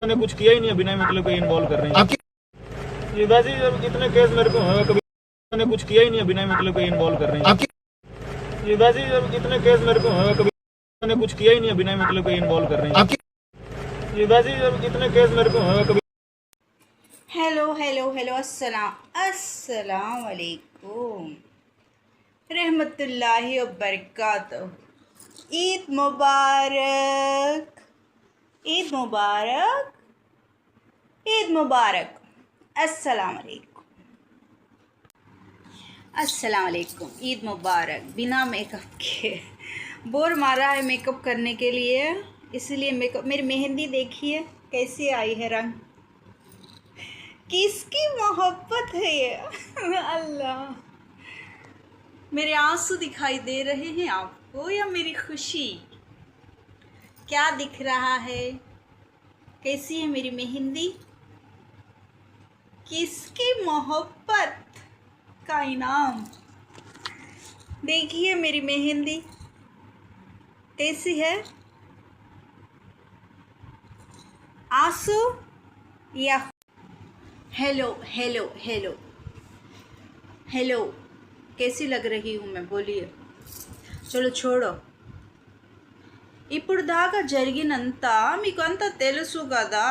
ने कुछ किया ही नहीं है, बिना मतलब के इन्वॉल्व कर रहे हैं आपकी ये वैसे ही इतने केस मेरे को कभी ने कुछ किया ही नहीं है, बिना मतलब के इन्वॉल्व कर रहे हैं आपकी ये वैसे ही इतने केस मेरे को कभी ने कुछ किया ही नहीं है, बिना मतलब के इन्वॉल्व कर रहे हैं आपकी ये वैसे ही इतने केस मेरे को कभी हेलो हेलो हेलो अस्सलाम वालेकुम रहमतुल्लाहि व बरकातहू। ईद मुबारक, ईद मुबारक, ईद मुबारक। अस्सलाम वालेकुम, अस्सलाम वालेकुम। ईद मुबारक। बिना मेकअप के बोर मारा है मेकअप करने के लिए, इसलिए मेकअप। मेरी मेहंदी देखिए कैसी आई है, रंग। किसकी मोहब्बत है ये अल्लाह। मेरे आंसू दिखाई दे रहे हैं आपको या मेरी खुशी? क्या दिख रहा है? कैसी है मेरी मेहंदी? किसकी मोहब्बत का इनाम? देखिए मेरी मेहंदी कैसी है। आंसू या हेलो हेलो हेलो हेलो, कैसी लग रही हूँ मैं? बोलिए। చలో చూడు, ఇప్పుడు దాకా జరిగినంతా మీకంతా తెలుసు కదా.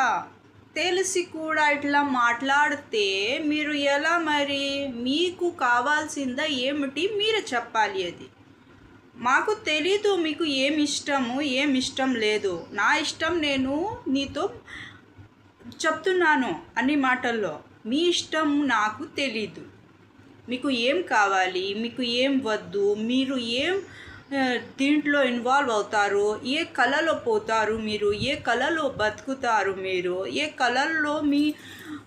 తెలిసి కూడా ఇట్లా మాట్లాడితే మీరు ఎలా మరి? మీకు కావాల్సిందా ఏమిటి మీరు చెప్పాలి. అది మాకు తెలీదు మీకు ఏమి ఇష్టము ఏమి ఇష్టం లేదు. నా ఇష్టం నేను నీతో చెప్తున్నాను అన్ని మాటల్లో. మీ ఇష్టం నాకు తెలీదు. మీకు ఏం కావాలి, మీకు ఏం వద్దు, మీరు ఏం దీంట్లో ఇన్వాల్వ్ అవుతారు, ఏ కళలో పోతారు మీరు, ఏ కళలో బతుకుతారు మీరు, ఏ కళల్లో మీ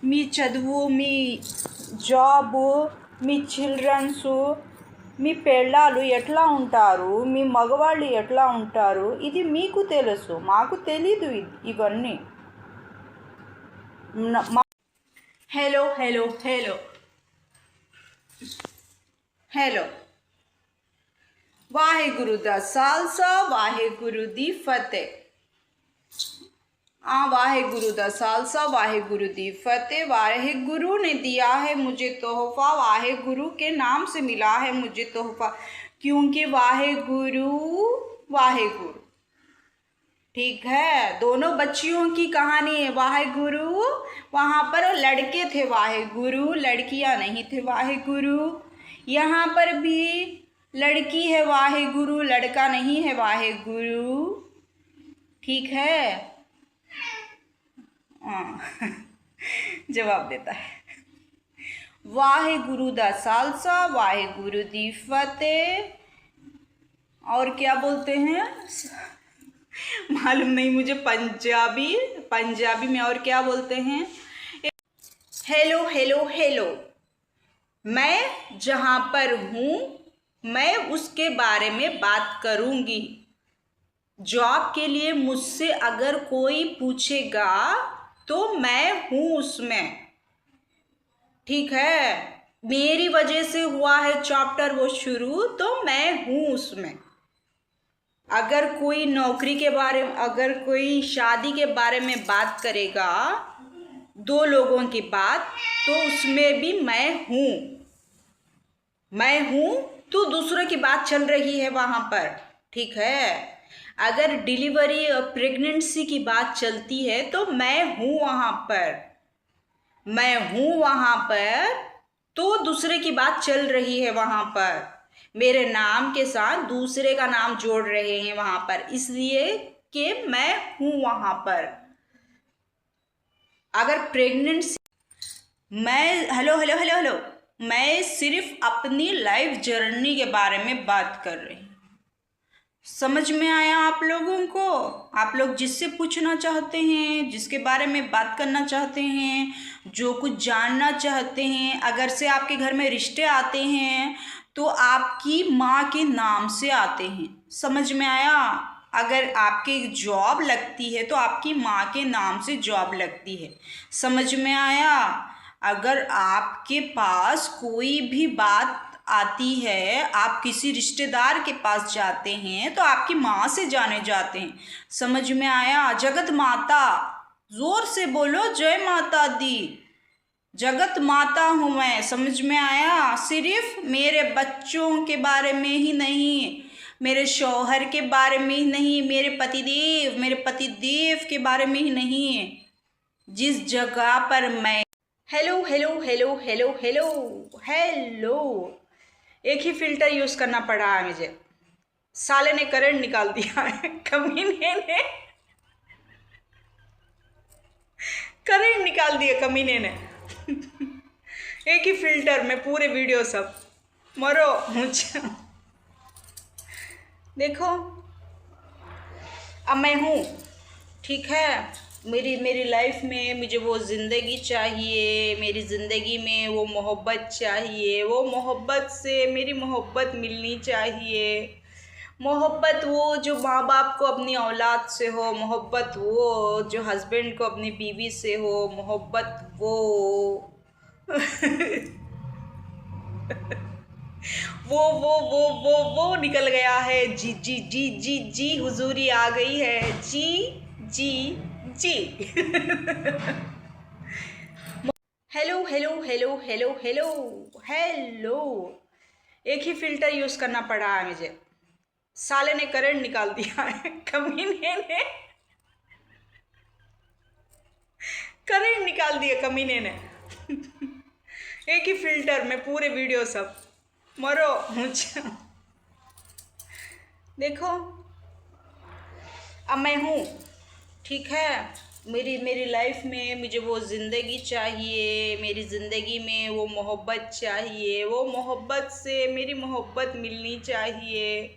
మీ చదువు, మీ జాబు, మీ చిల్డ్రన్స్, మీ పెళ్ళాలు ఎట్లా ఉంటారు, మీ మగవాళ్ళు ఎట్లా ఉంటారు, ఇది మీకు తెలుసు. మాకు తెలీదు ఇవన్నీ. Hello hello hello hello. Waheguru दा सालसा, वाहेगुरु दी फतेह। वाहेगुरु दा सालसा, वाहेगुरु दी फतेह। वाहेगुरु ने दिया है मुझे तोहफा, वाहेगुरु के नाम से मिला है मुझे तोहफा, क्योंकि वाहेगुरु वाहेगुरु। ठीक है, दोनों बच्चियों की कहानी है। वाहेगुरु, वहाँ पर लड़के थे वाहेगुरु, लड़कियाँ नहीं थे वाहेगुरु। यहाँ पर भी लड़की है वाहेगुरु, लड़का नहीं है वाहेगुरु। ठीक है। जवाब देता है। वाहेगुरु दा सालसा, वाहेगुरु दी फतेह। और क्या बोलते हैं मालूम नहीं मुझे। पंजाबी में और क्या बोलते हैं? Hello hello hello. मैं जहाँ पर हूँ मैं उसके बारे में बात करूँगी। जॉब के लिए मुझसे अगर कोई पूछेगा तो मैं हूँ उसमें। ठीक है, मेरी वजह से हुआ है चैप्टर वो शुरू, तो मैं हूँ उसमें। अगर कोई नौकरी के बारे में, अगर कोई शादी के बारे में बात करेगा, दो लोगों की बात, तो उसमें भी मैं हूँ तो दूसरों की बात चल रही है वहाँ पर। ठीक है, अगर डिलीवरी प्रेगनेंसी की बात चलती है तो मैं हूँ वहाँ पर, तो दूसरे की बात चल रही है वहाँ पर। मेरे नाम के साथ दूसरे का नाम जोड़ रहे हैं वहाँ पर, इसलिए कि मैं हूँ वहाँ पर। अगर प्रेगनेंसी, मैं हेलो हेलो हेलो हेलो, मैं सिर्फ अपनी लाइफ जर्नी के बारे में बात कर रही हूँ। समझ में आया आप लोगों को? आप लोग जिससे पूछना चाहते हैं, जिसके बारे में बात करना चाहते हैं, जो कुछ जानना चाहते हैं, अगर से आपके घर में रिश्ते आते हैं तो आपकी माँ के नाम से आते हैं। समझ में आया? अगर आपकी जॉब लगती है तो आपकी माँ के नाम से जॉब लगती है। समझ में आया? अगर आपके पास कोई भी बात आती है, आप किसी रिश्तेदार के पास जाते हैं तो आपकी माँ से जाने जाते हैं। समझ में आया? जगत माता जोर से बोलो, जय माता दी। जगत माता हूँ मैं, समझ में आया? सिर्फ मेरे बच्चों के बारे में ही नहीं, मेरे शौहर के बारे में ही नहीं, मेरे पतिदेव के बारे में ही नहीं, जिस जगह पर मैं। Hello hello hello hello hello hello. एक ही फिल्टर यूज करना पड़ा है मुझे, साले ने करंट निकाल दिया है। कमीने ने करंट निकाल दिया, कमीने ने। एक ही फिल्टर में पूरे वीडियो सब। मरो मुझे। देखो, अब मैं हूँ, ठीक है। मेरी मेरी लाइफ में मुझे वो ज़िंदगी चाहिए, मेरी ज़िंदगी में वो मोहब्बत चाहिए, वो मोहब्बत से मेरी मोहब्बत मिलनी चाहिए। मोहब्बत वो जो माँ बाप को अपनी औलाद से हो, मोहब्बत वो जो हस्बैंड को अपनी बीवी से हो, मोहब्बत वो वो निकल गया है। जी जी जी जी जी, हुजूरी आ गई है। जी जी जी। Hello hello hello hello hello hello. एक ही फिल्टर यूज करना पड़ा है मुझे, साले ने करंट निकाल दिया है। कमीने ने करंट निकाल दिया, कमीने ने। एक ही फिल्टर में पूरे वीडियो सब। मरो मुझे। देखो, अब मैं हूँ, ठीक है। मेरी मेरी लाइफ में मुझे वो ज़िंदगी चाहिए, मेरी ज़िंदगी में वो मोहब्बत चाहिए, वो मोहब्बत से मेरी मोहब्बत मिलनी चाहिए।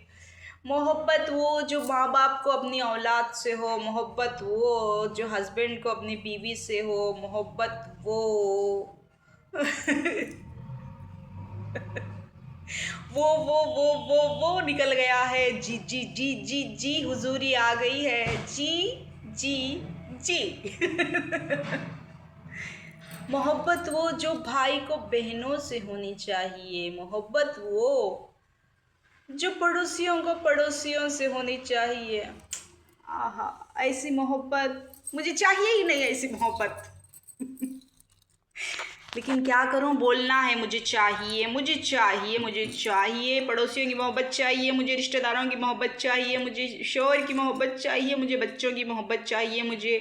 मोहब्बत वो जो माँ बाप को अपनी औलाद से हो, मोहब्बत वो जो हस्बैंड को अपनी बीवी से हो, मोहब्बत वो वो निकल गया है। जी जी जी जी जी, हुजूरी आ गई है। जी जी जी। मोहब्बत वो जो भाई को बहनों से होनी चाहिए, मोहब्बत वो जो पड़ोसियों को पड़ोसियों से होनी चाहिए। आहा, ऐसी मोहब्बत मुझे चाहिए ही नहीं, ऐसी मोहब्बत। लेकिन क्या करूं, बोलना है, मुझे चाहिए मुझे चाहिए मुझे चाहिए। पड़ोसियों की मोहब्बत चाहिए मुझे, रिश्तेदारों की मोहब्बत चाहिए मुझे, शोहर की मोहब्बत चाहिए मुझे, बच्चों की मोहब्बत चाहिए मुझे,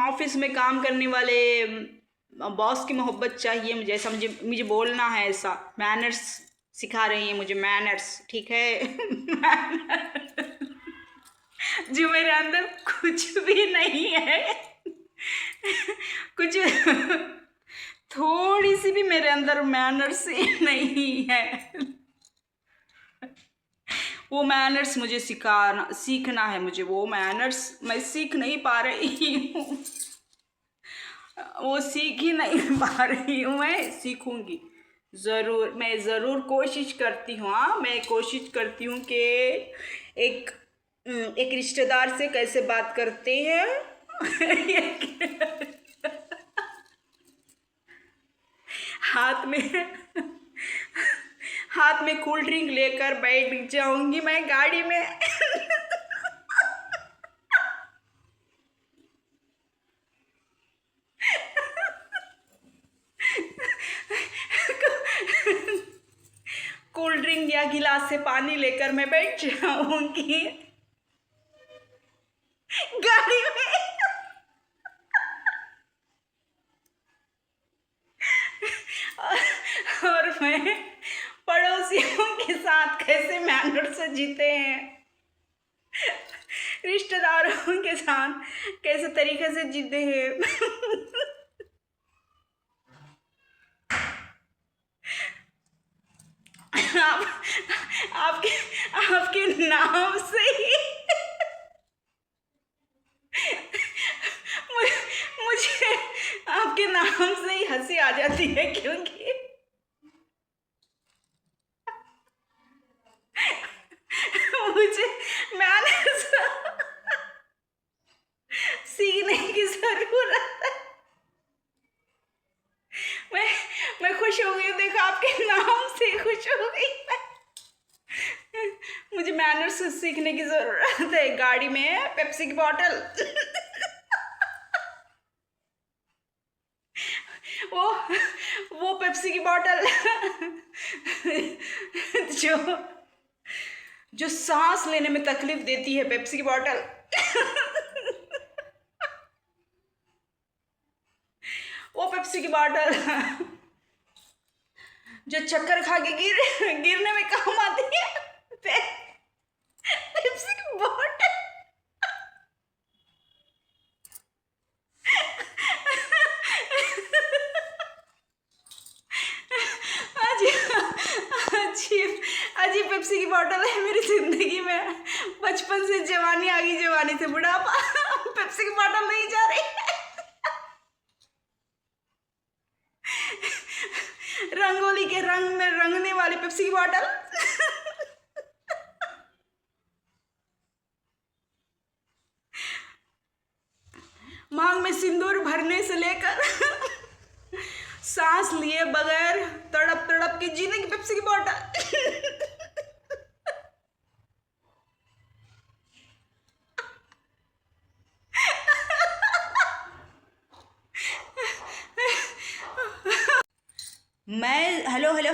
ऑफिस में काम करने वाले बॉस की मोहब्बत चाहिए मुझे। ऐसा मुझे मुझे बोलना है, ऐसा मैनर्स सिखा रही है मुझे, मैनर्स, ठीक है। जो मेरे अंदर कुछ भी नहीं है। कुछ थोड़ी सी भी मेरे अंदर मैनर्स ही नहीं है। वो मैनर्स मुझे सीखना है मुझे। वो मैनर्स मैं सीख नहीं पा रही हूँ, वो सीख ही नहीं पा रही हूँ। मैं सीखूंगी ज़रूर, मैं ज़रूर कोशिश करती हूँ। हाँ, मैं कोशिश करती हूँ कि एक एक रिश्तेदार से कैसे बात करते हैं। हाथ में हाथ में कोल्ड ड्रिंक लेकर बैठ जाऊंगी मैं गाड़ी में। कोल्ड ड्रिंक या गिलास से पानी लेकर मैं बैठ जाऊंगी गाड़ी में। और मैं पड़ोसियों के साथ कैसे मैनर से जीते हैं, रिश्तेदारों के साथ कैसे तरीके से जीते हैं। आप आपके आपके नाम से ही मुझे आपके नाम से ही हंसी आ जाती है, क्योंकि मुझे मैनर्स सीखने की जरूरत है। मैं मैं खुश हो गई, देखो आपके नाम से खुश हो गई मैं। मुझे मैनर्स सीखने की जरूरत है। गाड़ी में पेप्सी की बॉटल। पेप्सी की बॉटल जो जो सांस लेने में तकलीफ देती है, पेप्सी की बॉटल। वो पेप्सी की बॉटल जो चक्कर खा के गिरने में काम आती है, पेप्सी की बॉटल। अजीब अजीब पेप्सी की बॉटल है मेरी जिंदगी में। बचपन से जवानी आ गई, जवानी से बुढ़ापा, पेप्सी की बॉटल नहीं जा रही है। रंगोली के रंग में रंगने वाली पेप्सी की बॉटल। मांग में सिंदूर भरने से लेकर सांस लिए बगैर तड़प तड़प के जीने की पेप्सी की बॉटल।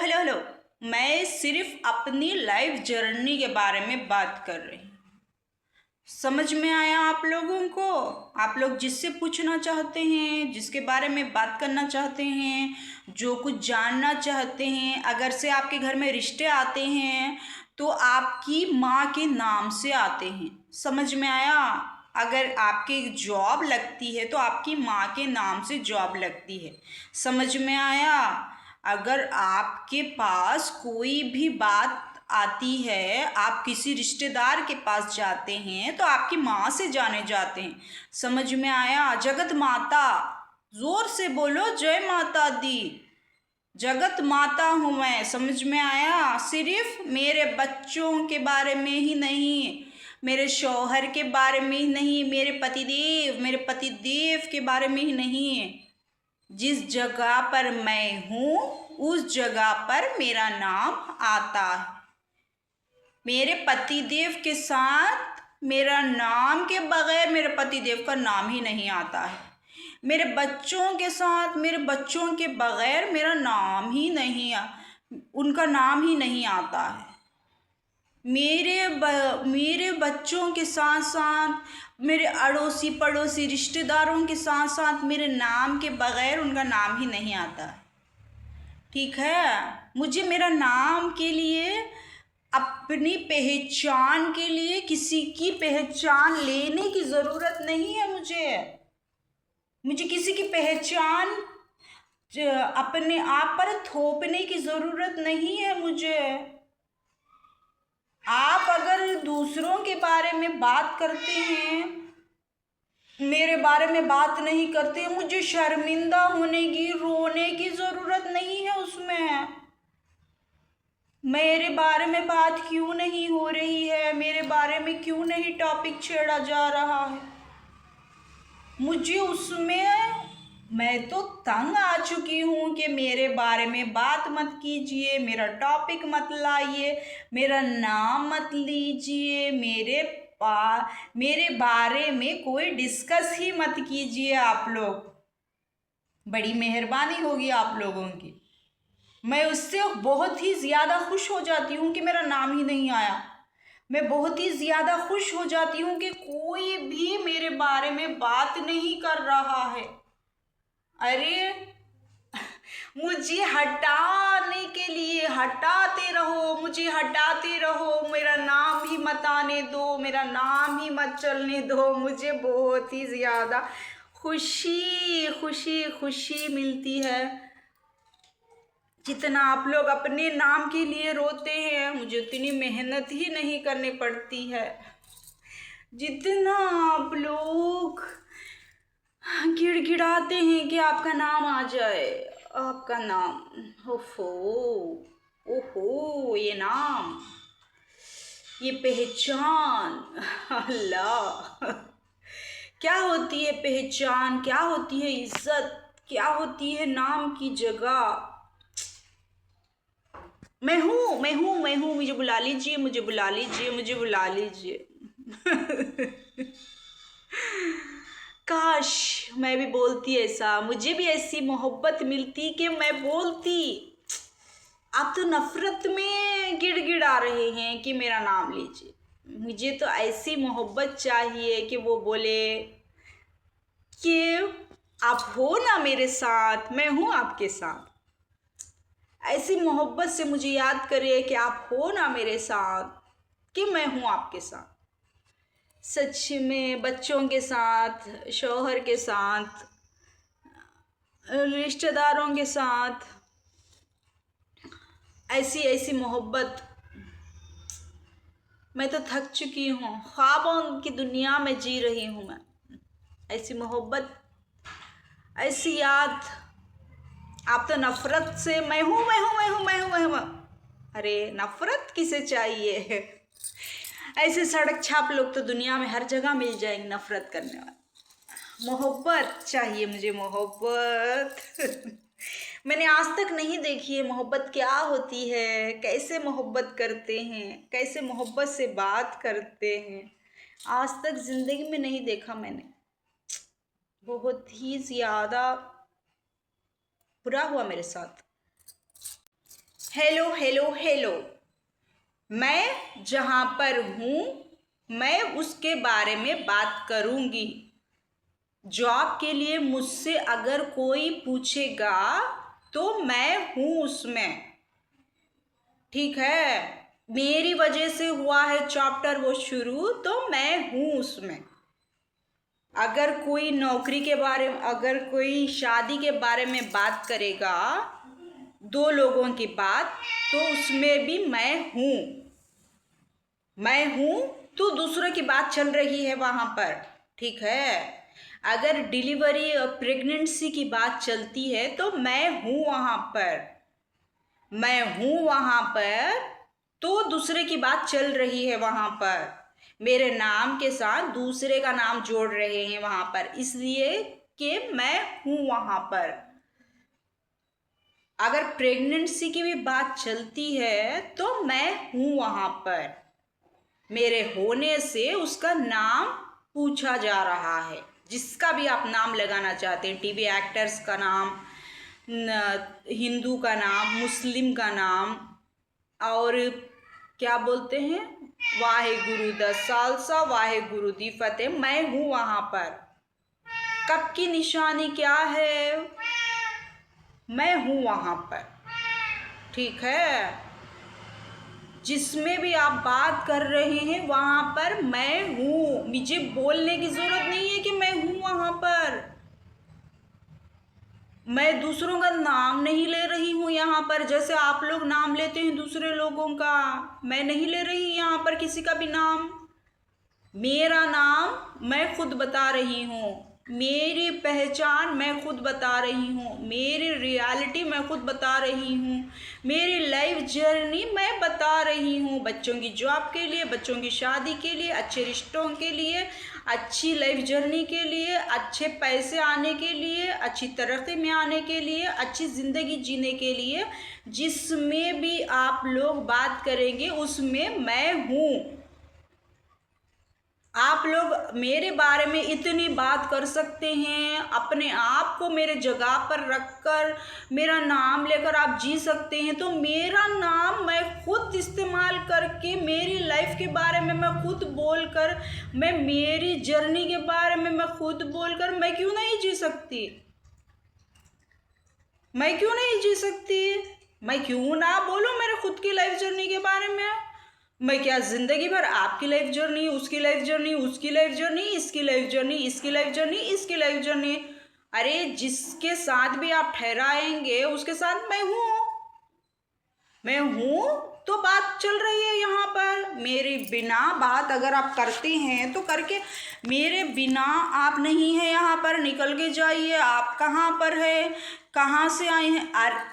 हेलो, मैं सिर्फ अपनी लाइफ जर्नी के बारे में बात कर रही हूँ। समझ में आया आप लोगों को? आप लोग जिससे पूछना चाहते हैं, जिसके बारे में बात करना चाहते हैं, जो कुछ जानना चाहते हैं, अगर से आपके घर में रिश्ते आते हैं तो आपकी माँ के नाम से आते हैं। समझ में आया? अगर आपकी जॉब लगती है तो आपकी माँ के नाम से जॉब लगती है। समझ में आया? अगर आपके पास कोई भी बात आती है, आप किसी रिश्तेदार के पास जाते हैं तो आपकी माँ से जाने जाते हैं। समझ में आया? जगत माता, जोर से बोलो जय माता दी। जगत माता हूँ मैं। समझ में आया? सिर्फ मेरे बच्चों के बारे में ही नहीं, मेरे शौहर के बारे में ही नहीं, मेरे पतिदेव के बारे में ही नहीं, जिस जगह पर मैं हूँ उस जगह पर मेरा नाम आता है। मेरे पतिदेव के साथ मेरा नाम के बगैर मेरे पतिदेव का नाम ही नहीं आता है। मेरे बच्चों के साथ मेरे बच्चों के बगैर मेरा नाम ही नहीं, उनका नाम ही नहीं आता है। मेरे बच्चों के साथ साथ मेरे अड़ोसी पड़ोसी रिश्तेदारों के साथ साथ मेरे नाम के बगैर उनका नाम ही नहीं आता। ठीक है? मुझे मेरा नाम के लिए, अपनी पहचान के लिए किसी की पहचान लेने की ज़रूरत नहीं है। मुझे किसी की पहचान अपने आप पर थोपने की ज़रूरत नहीं है। मुझे आप अगर दूसरों के बारे में बात करते हैं, मेरे बारे में बात नहीं करते, मुझे शर्मिंदा होने की, रोने की ज़रूरत नहीं है उसमें। मेरे बारे में बात क्यों नहीं हो रही है, मेरे बारे में क्यों नहीं टॉपिक छेड़ा जा रहा है, मुझे उसमें, मैं तो तंग आ चुकी हूँ कि मेरे बारे में बात मत कीजिए, मेरा टॉपिक मत लाइए, मेरा नाम मत लीजिए, मेरे बारे में कोई डिस्कस ही मत कीजिए। आप लोग, बड़ी मेहरबानी होगी आप लोगों की। मैं उससे बहुत ही ज़्यादा खुश हो जाती हूँ कि मेरा नाम ही नहीं आया। मैं बहुत ही ज़्यादा खुश हो जाती हूँ कि कोई भी मेरे बारे में बात नहीं कर रहा है। अरे मुझे हटाने के लिए हटाते रहो, मुझे हटाते रहो, मेरा नाम ही मत आने दो, मेरा नाम ही मत चलने दो। मुझे बहुत ही ज़्यादा खुशी मिलती है। जितना आप लोग अपने नाम के लिए रोते हैं, मुझे उतनी मेहनत ही नहीं करनी पड़ती है। जितना आप लोग गिड़गिड़ाते हैं कि आपका नाम आ जाए, आपका नाम, ओहो ये नाम, ये पहचान, अल्लाह, क्या होती है पहचान, क्या होती है इज्जत, क्या होती है नाम की जगह। मैं हूँ, मुझे बुला लीजिए, मुझे बुला लीजिए। काश मैं भी बोलती ऐसा, मुझे भी ऐसी मोहब्बत मिलती कि मैं बोलती। आप तो नफरत में गिड़गिड़ा रहे हैं कि मेरा नाम लीजिए। मुझे तो ऐसी मोहब्बत चाहिए कि वो बोले कि आप हो ना मेरे साथ, मैं हूँ आपके साथ। ऐसी मोहब्बत से मुझे याद करिए कि आप हो ना मेरे साथ, कि मैं हूँ आपके साथ। सच में बच्चों के साथ, शौहर के साथ, रिश्तेदारों के साथ ऐसी ऐसी मोहब्बत। मैं तो थक चुकी हूँ, ख्वाबों की दुनिया में जी रही हूँ मैं। ऐसी मोहब्बत, ऐसी याद। आप तो नफरत से मैं हूँ मैं हूँ मैं हूँ मैं हूँ मैं हूँ। अरे नफरत किसे चाहिए? ऐसे सड़क छाप लोग तो दुनिया में हर जगह मिल जाएंगे नफरत करने वाले। मोहब्बत चाहिए मुझे, मोहब्बत। मैंने आज तक नहीं देखी है मोहब्बत क्या होती है, कैसे मोहब्बत करते हैं, कैसे मोहब्बत से बात करते हैं। आज तक ज़िंदगी में नहीं देखा मैंने। बहुत ही ज़्यादा बुरा हुआ मेरे साथ। हेलो हेलो हेलो, मैं जहाँ पर हूँ मैं उसके बारे में बात करूँगी। जॉब के लिए मुझसे अगर कोई पूछेगा तो मैं हूँ उसमें, ठीक है। मेरी वजह से हुआ है चैप्टर वो शुरू, तो मैं हूँ उसमें। अगर कोई नौकरी के बारे में, अगर कोई शादी के बारे में बात करेगा, दो लोगों की बात, तो उसमें भी मैं हूँ। मैं हूँ तो दूसरों की बात चल रही है वहाँ पर, ठीक है। अगर डिलीवरी और प्रेगनेंसी की बात चलती है तो मैं हूँ वहाँ पर। मैं हूँ वहाँ पर तो दूसरे की बात चल रही है वहाँ पर। मेरे नाम के साथ दूसरे का नाम जोड़ रहे हैं वहाँ पर, इसलिए कि मैं हूँ वहाँ पर। अगर प्रेगनेंसी की भी बात चलती है तो मैं हूँ वहाँ पर। मेरे होने से उसका नाम पूछा जा रहा है। जिसका भी आप नाम लगाना चाहते हैं, टीवी एक्टर्स का नाम, हिंदू का नाम, मुस्लिम का नाम, और क्या बोलते हैं, वाहे गुरु दा सालसा, वाहे गुरु दी फतेह, मैं हूँ वहाँ पर। कब की निशानी क्या है, मैं हूँ वहाँ पर, ठीक है। जिसमें भी आप बात कर रहे हैं वहाँ पर मैं हूँ। मुझे बोलने की ज़रूरत नहीं है कि मैं हूँ वहाँ पर। मैं दूसरों का नाम नहीं ले रही हूँ यहाँ पर, जैसे आप लोग नाम लेते हैं दूसरे लोगों का। मैं नहीं ले रही यहाँ पर किसी का भी नाम। मेरा नाम मैं खुद बता रही हूँ, मेरी पहचान मैं खुद बता रही हूँ, मेरी रियलिटी मैं खुद बता रही हूँ, मेरी लाइफ जर्नी मैं बता रही हूँ। बच्चों की जॉब के लिए, बच्चों की शादी के लिए, अच्छे रिश्तों के लिए, अच्छी लाइफ जर्नी के लिए, अच्छे पैसे आने के लिए, अच्छी तरक्की में आने के लिए, अच्छी ज़िंदगी जीने के लिए, जिसमें भी आप लोग बात करेंगे उसमें मैं हूँ। आप लोग मेरे बारे में इतनी बात कर सकते हैं, अपने आप को मेरे जगह पर रखकर मेरा नाम लेकर आप जी सकते हैं, तो मेरा नाम मैं खुद इस्तेमाल करके, मेरी लाइफ के बारे में मैं खुद बोलकर, मैं मेरी जर्नी के बारे में मैं खुद बोलकर मैं क्यों नहीं जी सकती? मैं क्यों नहीं जी सकती? मैं क्यों ना बोलूँ मेरे खुद की लाइफ जर्नी के बारे में? मैं क्या ज़िंदगी भर आपकी लाइफ जर्नी, उसकी लाइफ जर्नी, उसकी लाइफ जर्नी, इसकी लाइफ जर्नी, इसकी लाइफ जर्नी, इसकी लाइफ जर्नी। अरे जिसके साथ भी आप ठहराएंगे उसके साथ मैं हूँ। मैं हूँ तो बात चल रही है यहाँ पर। मेरे बिना बात अगर आप करते हैं तो करके, मेरे बिना आप नहीं है यहाँ पर, निकल के जाइए। आप कहाँ पर है, कहाँ से आए हैं?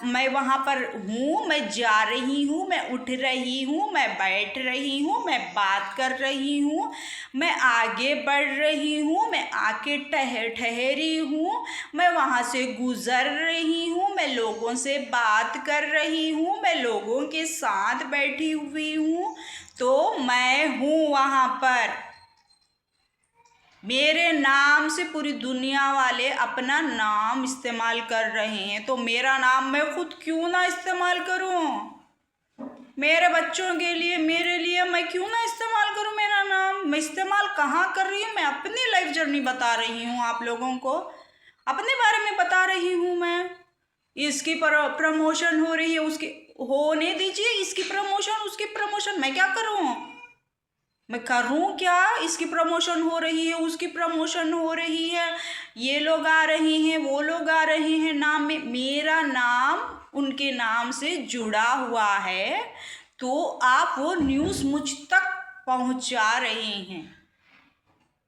मैं वहाँ पर हूँ, मैं जा रही हूँ, मैं उठ रही हूँ, मैं बैठ रही हूँ, मैं बात कर रही हूँ, मैं आगे बढ़ रही हूँ, मैं आके ठहरी हूँ, मैं वहाँ से गुज़र रही हूँ, मैं लोगों से बात कर रही हूँ, मैं लोगों के साथ बैठी हुई हूँ, तो मैं हूँ वहाँ पर। मेरे नाम से पूरी दुनिया वाले अपना नाम इस्तेमाल कर रहे हैं, तो मेरा नाम मैं खुद क्यों ना इस्तेमाल करूं? मेरे बच्चों के लिए, मेरे लिए मैं क्यों ना इस्तेमाल करूं मेरा नाम? मैं इस्तेमाल कहाँ कर रही हूँ? मैं अपनी लाइफ जर्नी बता रही हूँ आप लोगों को, अपने बारे में बता रही हूँ मैं। इसकी प्रमोशन हो रही है, उसकी होने दीजिए, इसकी प्रमोशन उसकी प्रमोशन, मैं क्या करूँ? मैं करूँ क्या? इसकी प्रमोशन हो रही है, उसकी प्रमोशन हो रही है, ये लोग आ रहे हैं, वो लोग आ रहे हैं, नाम में मेरा नाम उनके नाम से जुड़ा हुआ है, तो आप वो न्यूज़ मुझ तक पहुंचा रहे हैं।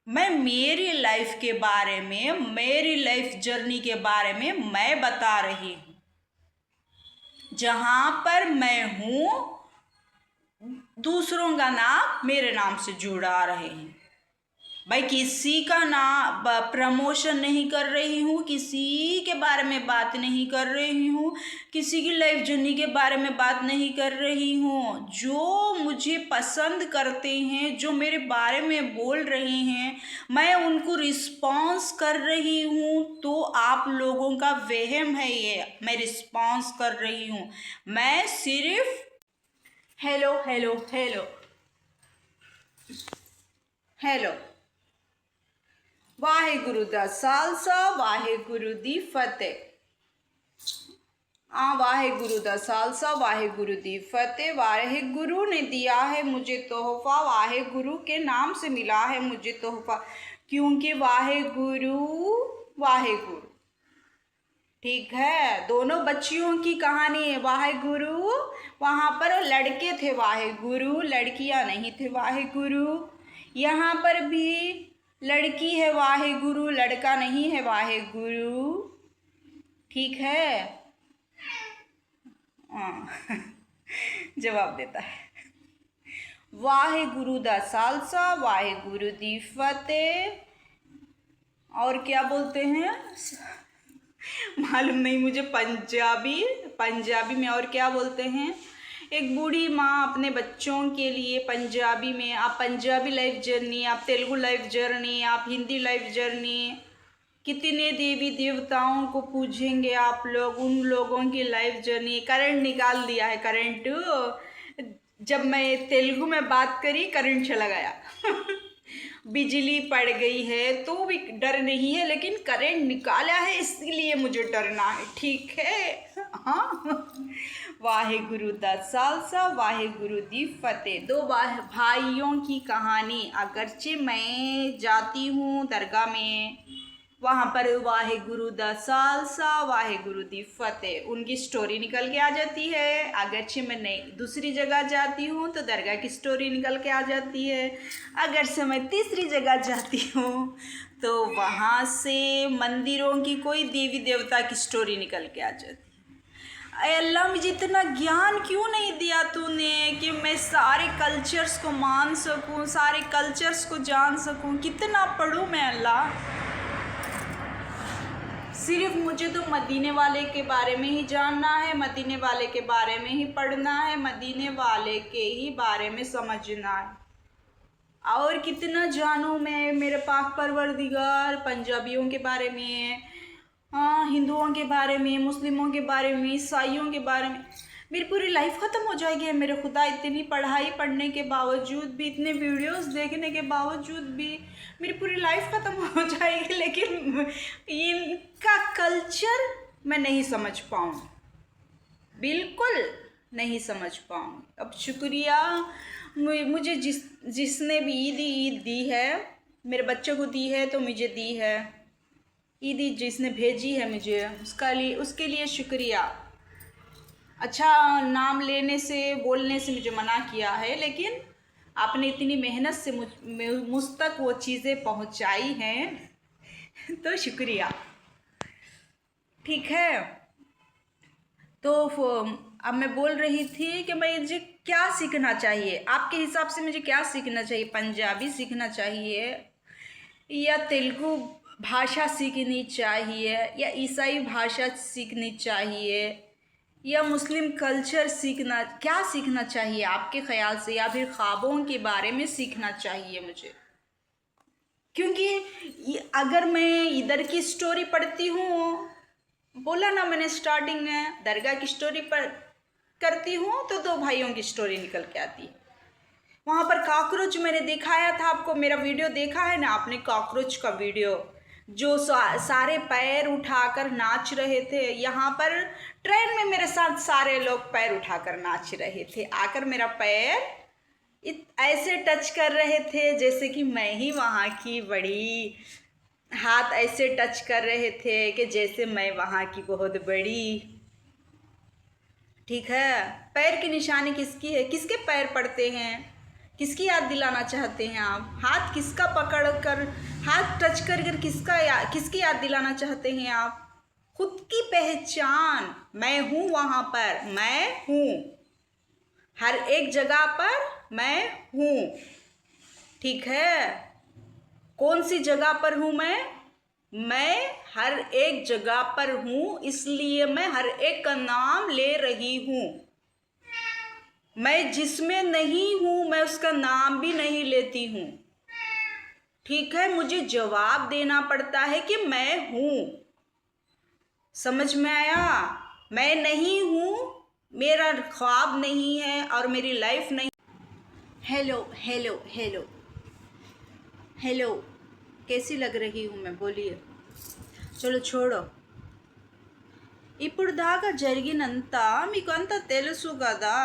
मैं मेरी लाइफ के बारे में, मेरी लाइफ जर्नी के बारे में मैं बता रही हूँ। जहाँ पर मैं हूँ दूसरों का नाम मेरे नाम से जुड़ा रहे हैं। भाई किसी का नाम प्रमोशन नहीं कर रही हूँ, किसी के बारे में बात नहीं कर रही हूँ, किसी की लाइफ जर्नी के बारे में बात नहीं कर रही हूँ। जो मुझे पसंद करते हैं, जो मेरे बारे में बोल रहे हैं, मैं उनको रिस्पॉन्स कर रही हूँ। तो आप लोगों का वहम है ये, मैं रिस्पॉन्स कर रही हूँ। मैं सिर्फ hello hello hello hello, Waheguru दा सालसा, वाहेगुरु दी फतेह। वाहेगुरु दा सालसा, वाहेगुरु दी फतेह। वाहेगुरु ने दिया है मुझे तोहफा, वाहेगुरु के नाम से मिला है मुझे तोहफा, क्योंकि वाहेगुरु वाहेगुरु। ठीक है, दोनों बच्चियों की कहानी है। वाहेगुरु, वहाँ पर लड़के थे वाहेगुरु, लड़कियाँ नहीं थे वाहेगुरु। यहाँ पर भी लड़की है वाहेगुरु, लड़का नहीं है वाहेगुरु। ठीक है, हाँ जवाब देता है। वाहेगुरु दा सालसा, वाहेगुरु दी फतेह। और क्या बोलते हैं मालूम नहीं मुझे, पंजाबी में और क्या बोलते हैं? एक बूढ़ी माँ अपने बच्चों के लिए पंजाबी में, आप पंजाबी लाइफ जर्नी, आप तेलुगु लाइफ जर्नी, आप हिंदी लाइफ जर्नी, कितने देवी देवताओं को पूजेंगे आप लोग, उन लोगों की लाइफ जर्नी। करंट निकाल दिया है, करंट। जब मैं तेलुगु में बात करी करंट चला गया बिजली पड़ गई है तो भी डर नहीं है, लेकिन करंट निकाला है इसलिए मुझे डरना है। ठीक है, हाँ। वाहेगुरु दा सालसा, वाहेगुरु दी फतेह। दो भाइयों की कहानी। अगरचे मैं जाती हूँ दरगाह में, वहाँ पर वाहेगुरु दा सालसा, वाहेगुरु दी फतेह, उनकी स्टोरी निकल के आ जाती है। अगरचे मैं नई दूसरी जगह जाती हूँ तो दरगाह की स्टोरी निकल के आ जाती है। अगर से मैं तीसरी जगह जाती हूँ तो वहाँ से मंदिरों की कोई देवी देवता की स्टोरी निकल के आ जाती है। अरे अल्लाह, मुझे इतना ज्ञान क्यों नहीं दिया तूने कि मैं सारे कल्चर्स को मान सकूँ, सारे कल्चर्स को जान सकूँ? कितना पढ़ूँ मैं अल्लाह? सिर्फ मुझे तो मदीने वाले के बारे में ही जानना है, मदीने वाले के बारे में ही पढ़ना है, मदीने वाले के ही बारे में समझना है। और कितना जानूँ मैं मेरे पाक परवरदिगार? पंजाबियों के बारे में, हाँ, हिंदुओं के बारे में, मुस्लिमों के बारे में, ईसाइयों के बारे में। मेरी पूरी लाइफ ख़त्म हो जाएगी मेरे खुदा। इतनी पढ़ाई पढ़ने के बावजूद भी, इतने वीडियोस देखने के बावजूद भी मेरी पूरी लाइफ ख़त्म हो जाएगी, लेकिन इनका कल्चर मैं नहीं समझ पाऊँ, बिल्कुल नहीं समझ पाऊँ। अब शुक्रिया, मुझे जिसने भी ईद दी है, मेरे बच्चों को दी है तो मुझे दी है। ईदी जिसने भेजी है मुझे, उसके लिए शुक्रिया। अच्छा, नाम लेने से, बोलने से मुझे मना किया है, लेकिन आपने इतनी मेहनत से मुझ तक वो चीज़ें पहुंचाई हैं तो शुक्रिया। ठीक है, तो अब मैं बोल रही थी कि मुझे क्या सीखना चाहिए, आपके हिसाब से मुझे क्या सीखना चाहिए? पंजाबी सीखना चाहिए या तेलुगु भाषा सीखनी चाहिए या ईसाई भाषा सीखनी चाहिए या मुस्लिम कल्चर सीखना, क्या सीखना चाहिए आपके ख़्याल से? या फिर ख्वाबों के बारे में सीखना चाहिए मुझे? क्योंकि अगर मैं इधर की स्टोरी पढ़ती हूँ, बोला ना मैंने स्टार्टिंग में, दरगाह की स्टोरी पर करती हूँ तो दो भाइयों की स्टोरी निकल के आती है। वहाँ पर कॉकरोच मैंने दिखाया था आपको, मेरा वीडियो देखा है ना आपने, कॉकरोच का वीडियो, जो सारे पैर उठाकर नाच रहे थे। यहाँ पर ट्रेन में मेरे साथ सारे लोग पैर उठाकर नाच रहे थे, आकर मेरा पैर ऐसे टच कर रहे थे जैसे कि मैं ही वहाँ की बड़ी, हाथ ऐसे टच कर रहे थे कि जैसे मैं वहाँ की बहुत बड़ी। ठीक है, पैर की निशानी किसकी है, किसके पैर पड़ते हैं, किसकी याद दिलाना चाहते हैं आप? हाथ किसका पकड़ कर, हाथ टच कर कर किसकी याद दिलाना चाहते हैं आप? खुद की पहचान, मैं हूँ वहाँ पर, मैं हूँ हर एक जगह पर, मैं हूँ। ठीक है, कौन सी जगह पर हूँ मैं हर एक जगह पर हूँ, इसलिए मैं हर एक का नाम ले रही हूँ। मैं जिसमें नहीं हूँ मैं उसका नाम भी नहीं लेती हूँ। ठीक है, मुझे जवाब देना पड़ता है कि मैं हूँ। समझ में आया? मैं नहीं हूँ, मेरा ख्वाब नहीं है और मेरी लाइफ नहीं। हेलो हेलो हेलो हेलो, कैसी लग रही हूँ मैं, बोलिए। చలో చూడు, ఇప్పుడు దాకా జరిగినంతా మీకు అంతా తెలుసు కదా,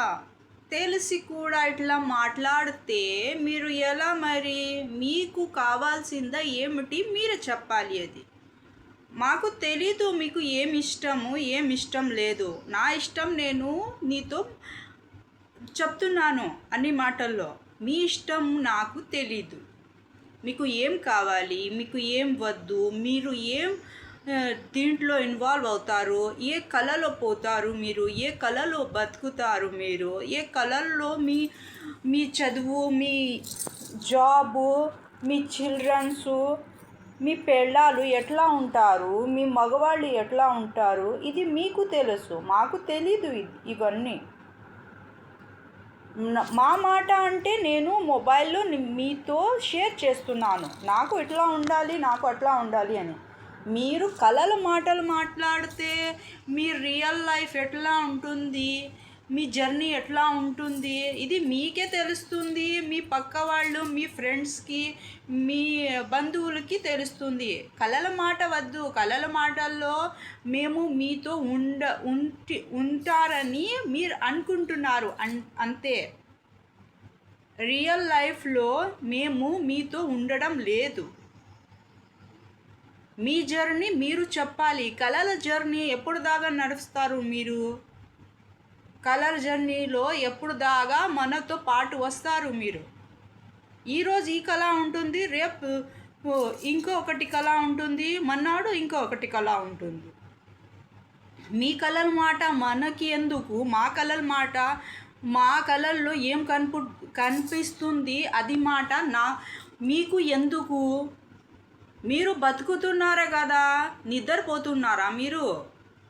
తెలిసి కూడా ఇట్లా మాట్లాడితే మీరు ఎలా మరి? మీకు కావాల్సిందా ఏమిటి మీరు చెప్పాలి. అది మాకు తెలీదు మీకు ఏమి ఇష్టము ఏమి ఇష్టం లేదు. నా ఇష్టం నేను నీతో చెప్తున్నాను అన్ని మాటల్లో. మీ ఇష్టం నాకు తెలీదు. మీకు ఏం కావాలి, మీకు ఏం వద్దు, మీరు ఏం దీంట్లో ఇన్వాల్వ్ అవుతారు, ఏ కళలో పోతారు మీరు, ఏ కళలో బతుకుతారు మీరు, ఏ కళల్లో మీ చదువు, మీ జాబు, మీ చిల్డ్రన్స్, మీ పెళ్ళాలు ఎట్లా ఉంటారు, మీ మగవాళ్ళు ఎట్లా ఉంటారు, ఇది మీకు తెలుసు, మాకు తెలీదు ఇవన్నీ. మా మాట అంటే నేను మొబైల్లో మీతో షేర్ చేస్తున్నాను, నాకు ఇట్లా ఉండాలి, నాకు అట్లా ఉండాలి అని. మీరు కళల మాటలు మాట్లాడితే మీ రియల్ లైఫ్ ఎట్లా ఉంటుంది, మీ జర్నీ ఎట్లా ఉంటుంది, ఇది మీకే తెలుస్తుంది. మీ పక్క వాళ్ళు, మీ ఫ్రెండ్స్కి, మీ బంధువులకి తెలుస్తుంది. కళల మాట వద్దు. కళల మాటల్లో మేము మీతో ఉంటారని మీరు అనుకుంటున్నారు అంతే. రియల్ లైఫ్లో మేము మీతో ఉండడం లేదు. మీ జర్నీ మీరు చెప్పాలి. కళల జర్నీ ఎప్పుడు దాకా నడుస్తారు మీరు? కళల జర్నీలో ఎప్పుడు దాకా మనతో పాటు వస్తారు మీరు? ఈరోజు ఈ కళ ఉంటుంది, రేపు ఇంకొకటి కళ ఉంటుంది, మన్నాడు ఇంకొకటి కళ ఉంటుంది. మీ కళల మాట మనకి ఎందుకు? మా కళల మాట, మా కళల్లో ఏం కనిపిస్తుంది అది మాట మీకు ఎందుకు? మీరు బతుకుతున్నారా కదా, నిద్రపోతున్నారా మీరు?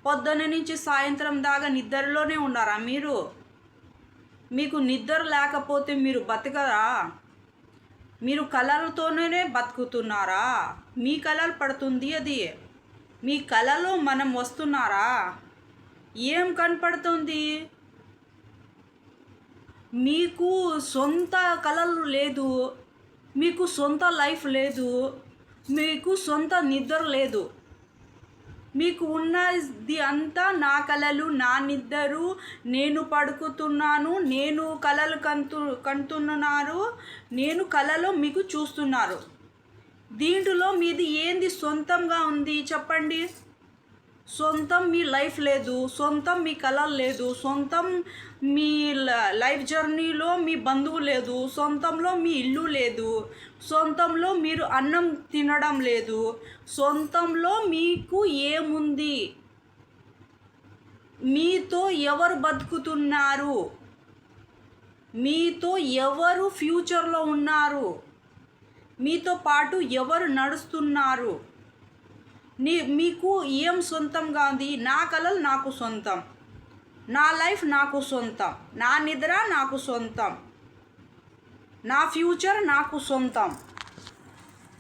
పొద్దున్న నుంచి సాయంత్రం దాకా నిద్రలోనే ఉన్నారా మీరు? మీకు నిద్ర లేకపోతే మీరు బతకరా? మీరు కళలతోనే బతుకుతున్నారా? మీ కళలు పడుతుంది అది. మీ కళలో మనం వస్తున్నారా? ఏం కనపడుతుంది? మీకు సొంత కళలు లేదు, మీకు సొంత లైఫ్ లేదు, మీకు సొంత నిద్ర లేదు. మీకు ఉన్నది అంతా నా కళలు, నా నిద్ర, నేను పడుకుతున్నాను, నేను కళలు కంటున్నారు, నేను కళలో మీకు చూస్తున్నారు. దీంట్లో మీది ఏంది సొంతంగా ఉంది చెప్పండి? సొంతం మీ లైఫ్ లేదు, సొంతం మీ కళలు లేదు, సొంతం మీ లైఫ్ జర్నీలో మీ బంధువు లేదు, సొంతంలో మీ ఇల్లు లేదు, సొంతంలో మీరు అన్నం తినడం లేదు, సొంతంలో మీకు ఏముంది? మీతో ఎవరు బతుకుతున్నారు? మీతో ఎవరు ఫ్యూచర్లో ఉన్నారు? మీతో పాటు ఎవరు నడుస్తున్నారు? మీకు ఏం సొంతంగా ఉంది? నా కళలు నాకు సొంతం, నా లైఫ్ నాకు సొంతం, నా నిద్ర నాకు సొంతం, నా ఫ్యూచర్ నాకు సొంతం.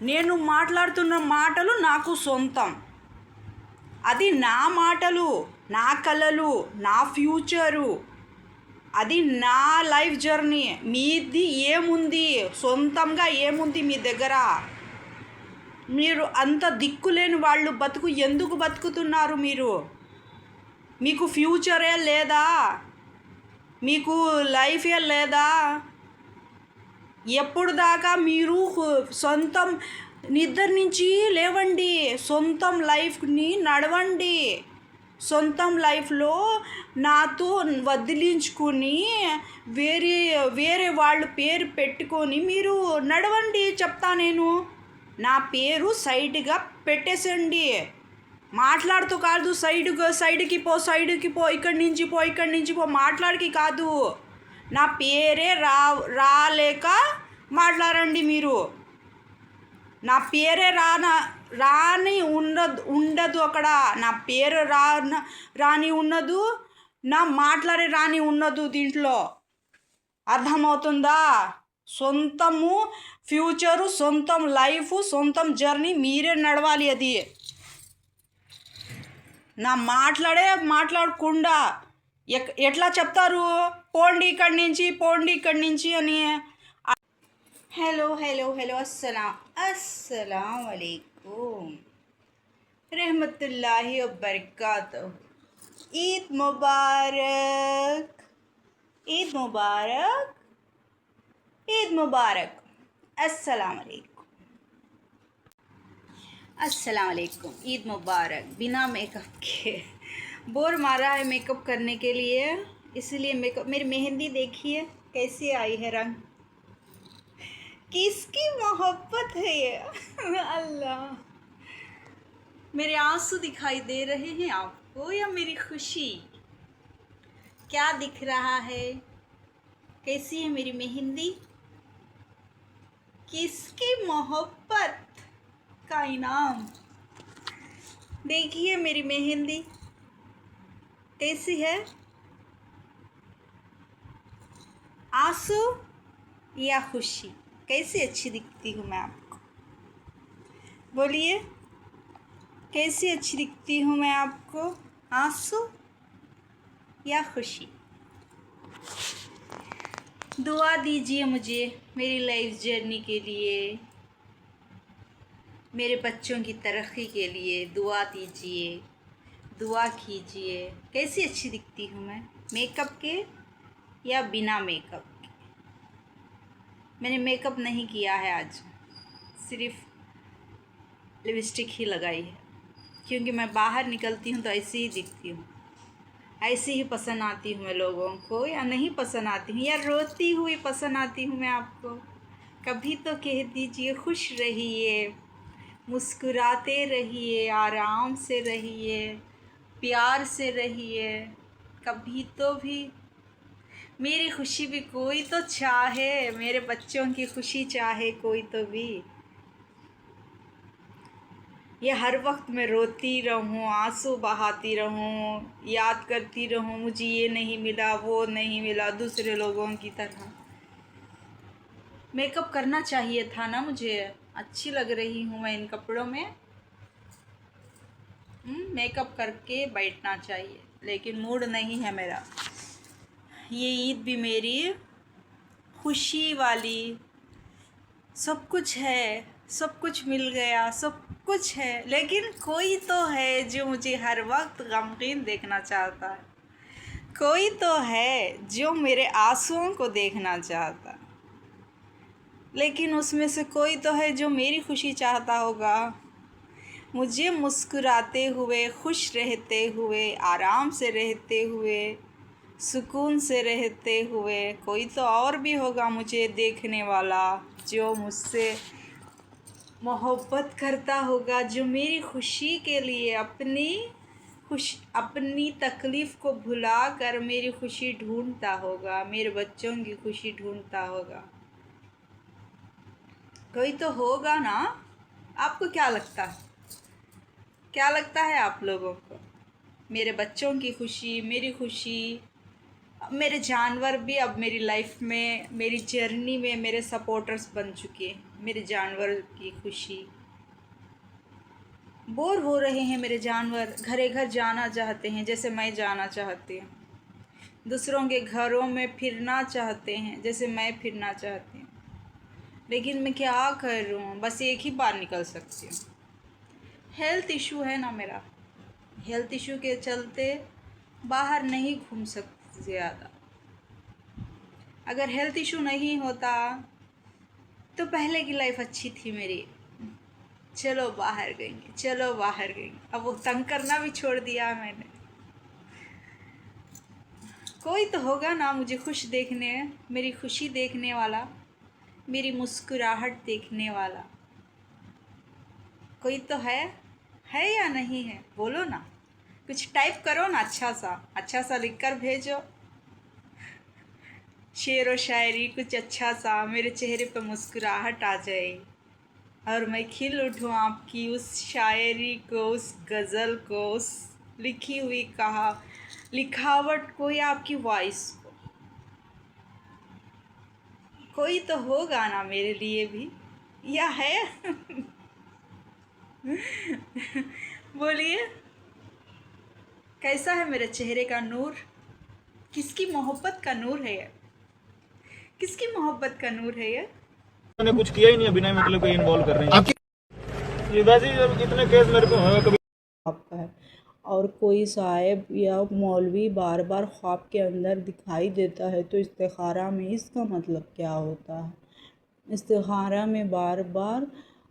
నేను మాట్లాడుతున్న మాటలు నాకు సొంతం. అది నా మాటలు, నా కలలు, నా ఫ్యూచరు, అది నా లైఫ్ జర్నీ. మీది ఏముంది, సొంతంగా ఏముంది మీ దగ్గర? మీరు అంత దిక్కులేని వాళ్ళు ఎందుకు బతుకుతున్నారు మీరు? మీకు ఫ్యూచరే లేదా? మీకు లైఫే లేదా? ఎప్పుడు దాకా మీరు సొంతం నిద్ర నుంచి లేవండి, సొంతం లైఫ్ని నడవండి. సొంతం లైఫ్లో నాతో వదిలించుకుని వేరే వాళ్ళు పేరు పెట్టుకొని మీరు నడవండి చెప్తా నేను. నా పేరు సైడ్గా పెట్టేసండి. మాట్లాడుతూ కాదు, సైడ్కి పో, ఇక్కడి నుంచి పో మాట్లాడికి కాదు. నా పేరే రాలేక మాట్లాడండి మీరు. నా పేరే రాని ఉండదు అక్కడ. నా పేరు రాని ఉండదు, నా మాట్లాడే రాని ఉండదు దీంట్లో. అర్థమవుతుందా? సొంతము ఫ్యూచరు, సొంతం లైఫ్, సొంతం జర్నీ మీరే నడవాలి. అది నా మాట్లాడకుండా ఎట్లా చెప్తారు? పోండి ఇక్కడి నుంచి అని. हेलो अस्सलाम वालेकुम रहमतुल्लाहि व बरकातहू। ईद मुबारक, ईद मुबारक, ईद मुबारक। अस्सलाम वालेकुम, अस्सलाम वालेकुम, ईद मुबारक। बिना मेकअप के बोर मारा है मेकअप करने के लिए, इसलिए मेकअप। मेरी मेहंदी देखिए कैसी आई है, रंग। किसकी मोहब्बत है ये? अल्लाह, मेरे आंसू दिखाई दे रहे हैं आपको या मेरी खुशी? क्या दिख रहा है? कैसी है मेरी मेहंदी? किसकी मोहब्बत का इनाम? देखिए मेरी मेहंदी कैसी है। आंसू या खुशी? कैसी अच्छी दिखती हूँ मैं आपको? बोलिए, कैसी अच्छी दिखती हूँ मैं आपको? आंसू या खुशी? दुआ दीजिए मुझे मेरी लाइफ जर्नी के लिए, मेरे बच्चों की तरक्की के लिए दुआ दीजिए, दुआ कीजिए। कैसी अच्छी दिखती हूँ मैं, मेकअप के या बिना मेकअप? मैंने मेकअप नहीं किया है आज, सिर्फ लिपस्टिक ही लगाई है, क्योंकि मैं बाहर निकलती हूँ तो ऐसे ही दिखती हूँ, ऐसे ही पसंद आती हूँ मैं लोगों को, या नहीं पसंद आती हूँ, या रोती हुई पसंद आती हूँ मैं आपको। कभी तो कह दीजिए खुश रहिए, मुस्कुराते रहिए, आराम से रहिए, प्यार से रहिए। कभी तो भी मेरी खुशी भी कोई तो चाहे, मेरे बच्चों की खुशी चाहे कोई तो भी। ये हर वक्त मैं रोती रहूं, आंसू बहाती रहूं, याद करती रहूं मुझे ये नहीं मिला, वो नहीं मिला, दूसरे लोगों की तरह। मेकअप करना चाहिए था ना मुझे। अच्छी लग रही हूँ मैं इन कपड़ों में। मेकअप करके बैठना चाहिए, लेकिन मूड नहीं है मेरा। ये ईद भी मेरी खुशी वाली, सब कुछ है, सब कुछ मिल गया, सब कुछ है, लेकिन कोई तो है जो मुझे हर वक्त गमगीन देखना चाहता है। कोई तो है जो मेरे आंसुओं को देखना चाहता, लेकिन उसमें से कोई तो है जो मेरी खुशी चाहता होगा, मुझे मुस्कुराते हुए, खुश रहते हुए, आराम से रहते हुए, सुकून से रहते हुए। कोई तो और भी होगा मुझे देखने वाला, जो मुझसे मोहब्बत करता होगा, जो मेरी खुशी के लिए अपनी तकलीफ़ को भुला कर मेरी खुशी ढूंढता होगा, मेरे बच्चों की खुशी ढूंढता होगा। कोई तो होगा ना। आपको क्या लगता है? क्या लगता है आप लोगों को? मेरे बच्चों की खुशी, मेरी खुशी, मेरे जानवर भी अब मेरी लाइफ में, मेरी जर्नी में मेरे सपोर्टर्स बन चुके हैं। मेरे जानवर की खुशी। बोर हो रहे हैं मेरे जानवर, घरे घर जाना चाहते हैं जैसे मैं जाना चाहती हूँ। दूसरों के घरों में फिरना चाहते हैं जैसे मैं फिरना चाहती हूँ। लेकिन मैं क्या करूँ, बस एक ही बार निकल सकती हूँ। हेल्थ इशू है ना मेरा, हेल्थ इशू के चलते बाहर नहीं घूम सकती ज़्यादा। अगर हेल्थ इशू नहीं होता तो पहले की लाइफ अच्छी थी मेरी। चलो बाहर गएंगे, चलो बाहर गएंगे। अब वो तंग करना भी छोड़ दिया मैंने। कोई तो होगा ना मुझे खुश देखने, मेरी खुशी देखने वाला, मेरी मुस्कुराहट देखने वाला। कोई तो है या नहीं है? बोलो ना, कुछ टाइप करो ना, अच्छा सा लिख कर भेजो। शेर व शायरी कुछ अच्छा सा, मेरे चेहरे पर मुस्कुराहट आ जाए और मैं खिल उठूँ आपकी उस शायरी को, उस गज़ल को, उस लिखी हुई लिखावट को या आपकी वॉइस को। कोई तो होगा ना मेरे लिए भी, या है? बोलिए, कैसा है मेरे चेहरे का नूर? किसकी मोहब्बत का नूर है ये? किसकी मोहब्बत का नूर है ये? मैंने कुछ किया ही नहीं, बिना मतलब कोई इन्वॉल्व कर रहे हैं। ये वैसे ही इतने केस मेरे को कभी आपका है। और कोई साहिब या मौलवी बार बार ख्वाब के अंदर दिखाई देता है तो इस्तिखारा में इसका मतलब क्या होता है? इस्तिखारा में बार बार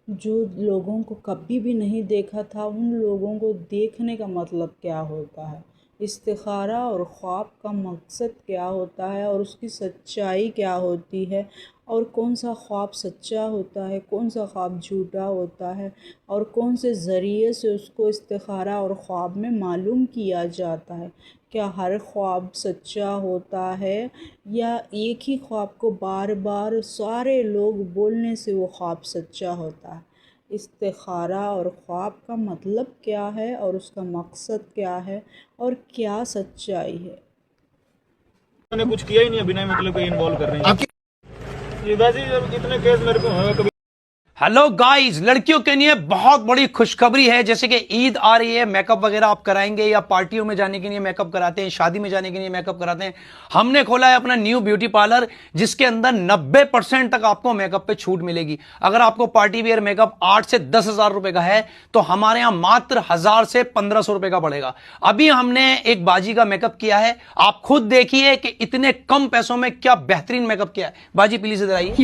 जो लोगों को कभी भी नहीं देखा था उन लोगों को देखने का मतलब क्या होता है? इस्तिखारा और ख्वाब का मकसद क्या होता है और उसकी सच्चाई क्या होती है? और कौन सा ख्वाब सच्चा होता है, कौन सा ख्वाब झूठा होता है, और कौन से ज़रिए से उसको इस्तिखारा और ख्वाब में मालूम किया जाता है? क्या हर ख्वाब सच्चा होता है या एक ही ख्वाब को बार बार सारे लोग बोलने से वो ख्वाब सच्चा होता है? इस्तिखारा और ख्वाब का मतलब क्या है और उसका मकसद क्या है और क्या सच्चाई है? मैंने कुछ किया ही नहीं, बिना मतलब कोई इन्वॉल्व कर रहे हैं। ये वैसे ही इतने केस मेरे को कभी। हेलो गाइस, लड़कियों के लिए बहुत बड़ी खुशखबरी है। जैसे कि ईद आ रही है, मेकअप वगैरह आप कराएंगे या पार्टियों में जाने के लिए मेकअप कराते हैं, शादी में जाने के लिए मेकअप कराते हैं। हमने खोला है अपना न्यू ब्यूटी पार्लर जिसके अंदर 90% तक आपको मेकअप पे छूट मिलेगी। अगर आपको पार्टी वेयर मेकअप 8 से 10 हजार रुपए का है तो हमारे यहां मात्र 1000 से 1500 रुपए का पड़ेगा। अभी हमने एक बाजी का मेकअप किया है, आप खुद देखिए कि इतने कम पैसों में क्या बेहतरीन मेकअप किया है। बाजी प्लीज इधर आइए।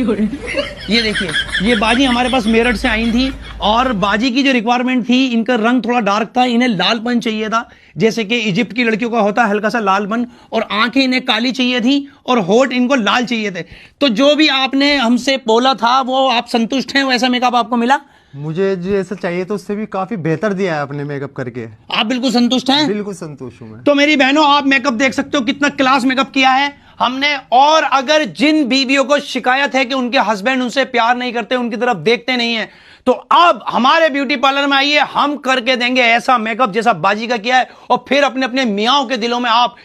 ये देखिए, ये बाजी हमारे पास मेरठ से आई थी और बाजी की जो रिक्वायरमेंट थी, इनका रंग थोड़ा डार्क था, इन्हें लालपन चाहिए था जैसे कि इजिप्ट की लड़कियों का होता है हल्का सा लालपन, और आंखें इन्हें काली चाहिए थी और होठ इनको लाल चाहिए थे। तो जो भी आपने हमसे बोला था वो आप संतुष्ट हैं? वैसा मेकअप आपको मिला? मुझे जैसा चाहिए तो उससे भी काफी बेहतर दिया है आपने मेकअप करके। आप बिल्कुल संतुष्ट हैं? बिल्कुल संतुष्ट हूँ मैं। तो मेरी बहनों, आप मेकअप देख सकते हो कितना क्लास मेकअप किया है हमने। और अगर जिन बीवियों को शिकायत है कि उनके हस्बैंड उनसे प्यार नहीं करते, उनकी तरफ देखते नहीं है, तो अब हमारे ब्यूटी पार्लर में आइए, हम करके देंगे ऐसा मेकअप जैसा बाजी का किया है। और फिर अपने अपने मियाओं के दिलों में आप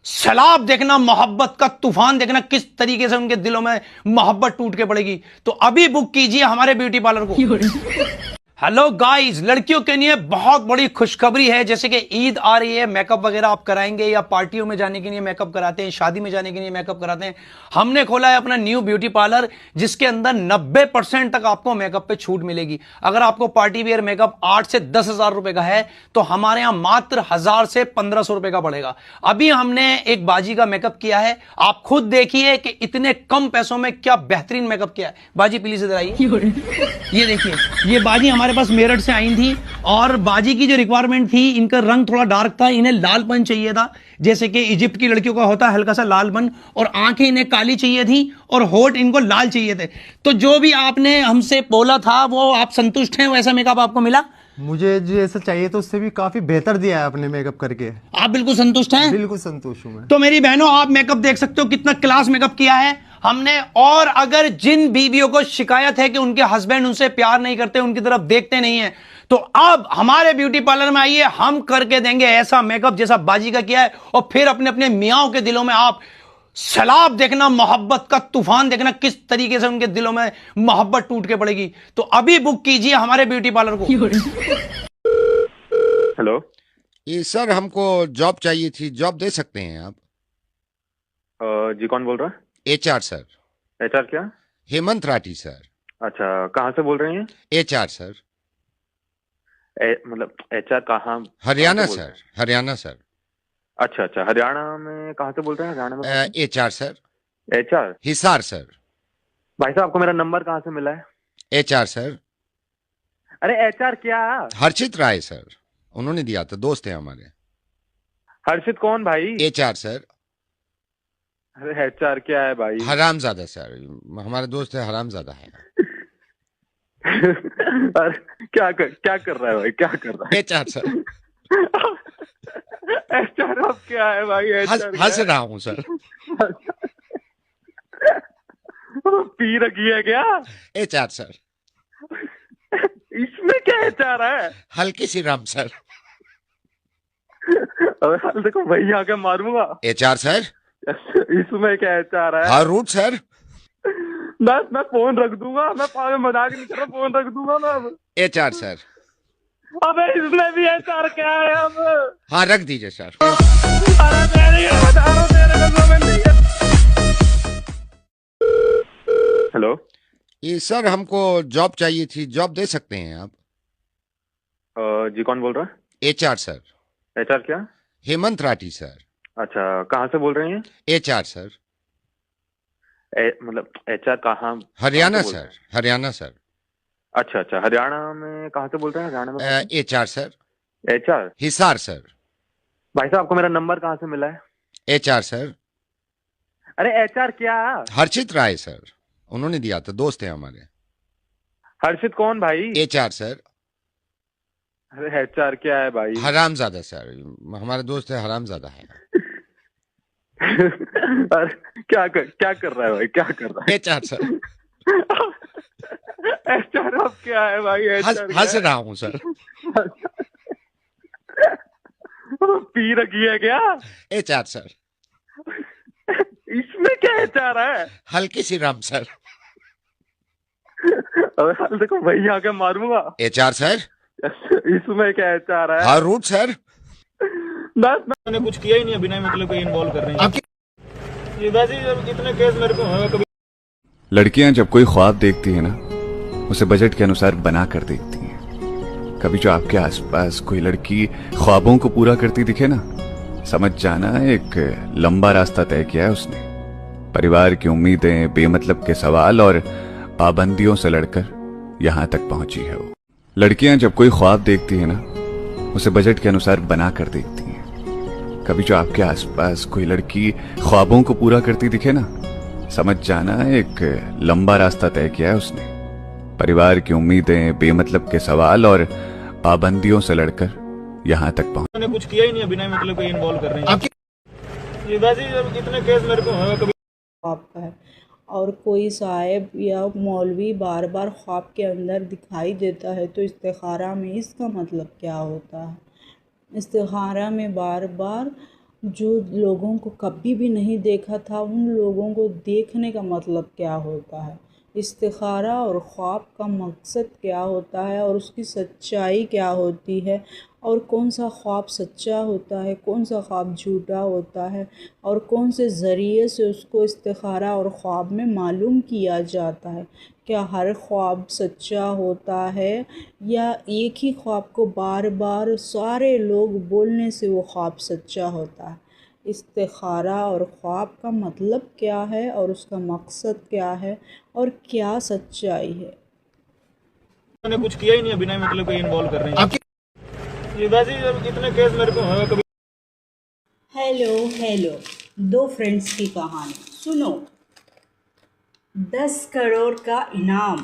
सैलाब देखना, मोहब्बत का तूफान देखना, किस तरीके से उनके दिलों में मोहब्बत टूट के पड़ेगी। तो अभी बुक कीजिए हमारे ब्यूटी पार्लर को। हेलो गाइस, लड़कियों के लिए बहुत बड़ी खुशखबरी है। जैसे कि ईद आ रही है, मेकअप वगैरह आप कराएंगे या पार्टियों में जाने के लिए मेकअप कराते हैं, शादी में जाने के लिए मेकअप कराते हैं। हमने खोला है अपना न्यू ब्यूटी पार्लर जिसके अंदर 90% तक आपको मेकअप पे छूट मिलेगी। अगर आपको पार्टी वेयर मेकअप 8 से 10 हजार रुपए का है तो हमारे यहां मात्र 1000 से 1500 रुपए का पड़ेगा। अभी हमने एक बाजी का मेकअप किया है, आप खुद देखिए कि इतने कम पैसों में क्या बेहतरीन मेकअप किया है। बाजी प्लीज इधर आइए। ये देखिए, ये बाजी हमारे पास मेरठ से आई थी और बाजी की जो रिक्वायरमेंट थी, इनका रंग थोड़ा डार्क था, इन्हें लालपन चाहिए था जैसे कि इजिप्ट की लड़कियों का होता है हल्का सा लालपन, और आंखें इन्हें काली चाहिए थी और होठ इनको लाल चाहिए थे। तो जो भी आपने हमसे बोला था वो आप संतुष्ट हैं? वैसा मेकअप आपको मिला? मुझे जैसा चाहिए तो उससे भी काफी बेहतर दिया है आपने मेकअप करके। आप बिल्कुल संतुष्ट हैं? बिल्कुल संतुष्ट हूँ मैं। तो मेरी बहनों, आप मेकअप देख सकते हो कितना क्लास मेकअप किया है हमने। और अगर जिन बीवियों को शिकायत है कि उनके हस्बैंड उनसे प्यार नहीं करते, उनकी तरफ देखते नहीं है, तो अब हमारे ब्यूटी पार्लर में आइए, हम करके देंगे ऐसा मेकअप जैसा बाजी का किया है। और फिर अपने अपने मियाओं के दिलों में आप सैलाब देखना, मोहब्बत का तूफान देखना, किस तरीके से उनके दिलों में मोहब्बत टूट के पड़ेगी। तो अभी बुक कीजिए हमारे ब्यूटी पार्लर को। हेलो ये सर हमको जॉब चाहिए थी, जॉब दे सकते हैं आप? जी कौन बोल रहा है? HR sir. HR क्या? हेमंत राठी सर। अच्छा कहाँ से बोल रहे हैं? HR sir. मतलब HR कहाँ? हरियाणा कहाँ से बोल सर, हरियाणा सर। अच्छा अच्छा, हरियाणा में कहाँ से बोल रहे हैं? हरियाणा में HR sir. HR? Hisar sir. भाई साहब आपको मेरा नंबर कहाँ से मिला है? HR sir. अरे HR क्या? हर्षित राय सर, उन्होंने दिया था, दोस्त हैं हमारे। हर्षित कौन भाई? HR sir. अरे HR क्या है भाई? हरामजादा सर, हमारे दोस्त है, हरामजादा है। अरे क्या कर रहा है भाई, क्या कर रहा है? HR sir. HR अब क्या है भाई? हंस रहा हूँ सर। पी रखी है क्या? HR sir. इसमें क्या HR है? हल्की सी रम सर। अबे हाल देखो वही आके मारूंगा। HR sir. इसमें क्या HR है? हाँ रूट सर। मैं फोन रख दूंगा, मैं पागल मजाक नहीं कर रहा, फोन रख दूंगा मैं अब। HR sir. अबे इसमें भी HR क्या है अब? हाँ रख दीजिए सर। अरे मैं नहीं बता रहा हूँ, तेरे को समझ नहीं है। हेलो ये सर हमको जॉब चाहिए थी, जॉब दे सकते हैं आप? जी कौन बोल रहा है? HR sir. HR क्या? हेमंत राठी सर। अच्छा कहाँ से बोल रहे हैं? HR sir. मतलब HR कहाँ? हरियाणा कहाँ से बोल सर, रहे हैं? हरियाणा सर। अच्छा अच्छा, हरियाणा में कहाँ से बोल रहे हैं? हरियाणा में HR sir. HR? Hisar sir. भाई साहब आपको मेरा नंबर कहाँ से मिला है? HR sir. अरे HR क्या? हर्षित राय सर, उन्होंने दिया था, दोस्त हैं हमारे। हर्षित कौन भाई? HR sir. अरे HR क्या है भाई? हरामजादा सर, हमारे दोस्त है, हरामजादा है। अरे क्या कर रहा है भाई, क्या कर रहा है? HR sir. HR अब क्या है भाई? हंस रहा हूँ सर। पी रखी है क्या? HR sir. इसमें क्या HR है? हल्की सी रम सर। अबे हाल देखो वही आके मारूंगा। HR sir. इसमें क्या HR है? हाँ रूट सर। मैंने कुछ किया ही नहीं, बिना मतलब कोई इन्वॉल्व कर रहे हैं। ये वैसे ही इतने केस मेरे को हुए कभी। लड़कियां जब कोई ख्वाब देखती है ना, उसे बजट के अनुसार बना कर देखती हैं। कभी जो आपके आसपास कोई लड़की ख्वाबों को पूरा करती दिखे ना, समझ जाना एक लंबा रास्ता तय किया है उसने। परिवार की उम्मीदें, बेमतलब के सवाल और पाबंदियों से लड़कर यहां तक पहुंची है वो। लड़कियां जब कोई ख्वाब देखती है ना, उसे बजट के अनुसार बना कर देखती हैं। कभी जो आपके आसपास कोई लड़की ख्वाबों को पूरा करती दिखे ना, समझ जाना एक लंबा रास्ता तय किया है उसने। परिवार की उम्मीदें, बेमतलब के सवाल और पाबंदियों से लड़कर यहां तक पहुंच। मैंने कुछ किया ही नहीं, बिना मतलब कोई इन्वॉल्व कर रहे हैं। ये वैसे ही इतने केस मेरे को हुए कभी। आपका है और कोई साहिब या मौलवी बार बार ख्वाब के अंदर दिखाई देता है तो इस्तिखारा में इसका मतलब क्या होता है? इस्तिखारा में बार बार जो लोगों को कभी भी नहीं देखा था उन लोगों को देखने का मतलब क्या होता है? इस्तिखारा और ख्वाब का मकसद क्या होता है और उसकी सच्चाई क्या होती है और कौन सा ख्वाब सच्चा होता है, कौन सा ख्वाब झूठा होता है और कौन से ज़रिए से उसको इस्तिखारा और ख्वाब में मालूम किया जाता है? क्या हर ख्वाब सच्चा होता है या एक ही ख्वाब को बार बार सारे लोग बोलने से वो ख्वाब सच्चा होता है? इस्तिखारा और ख्वाब का मतलब क्या है और उसका मकसद क्या है और क्या सच्चाई है? मैंने कुछ किया ही नहीं, बिना मतलब कोई इन्वॉल्व कर रहे हैं। ये वैसे ही इतने केस मेरे को हुए कभी। हेलो, दो फ्रेंड्स की कहानी सुनो। 10 करोड़ का इनाम,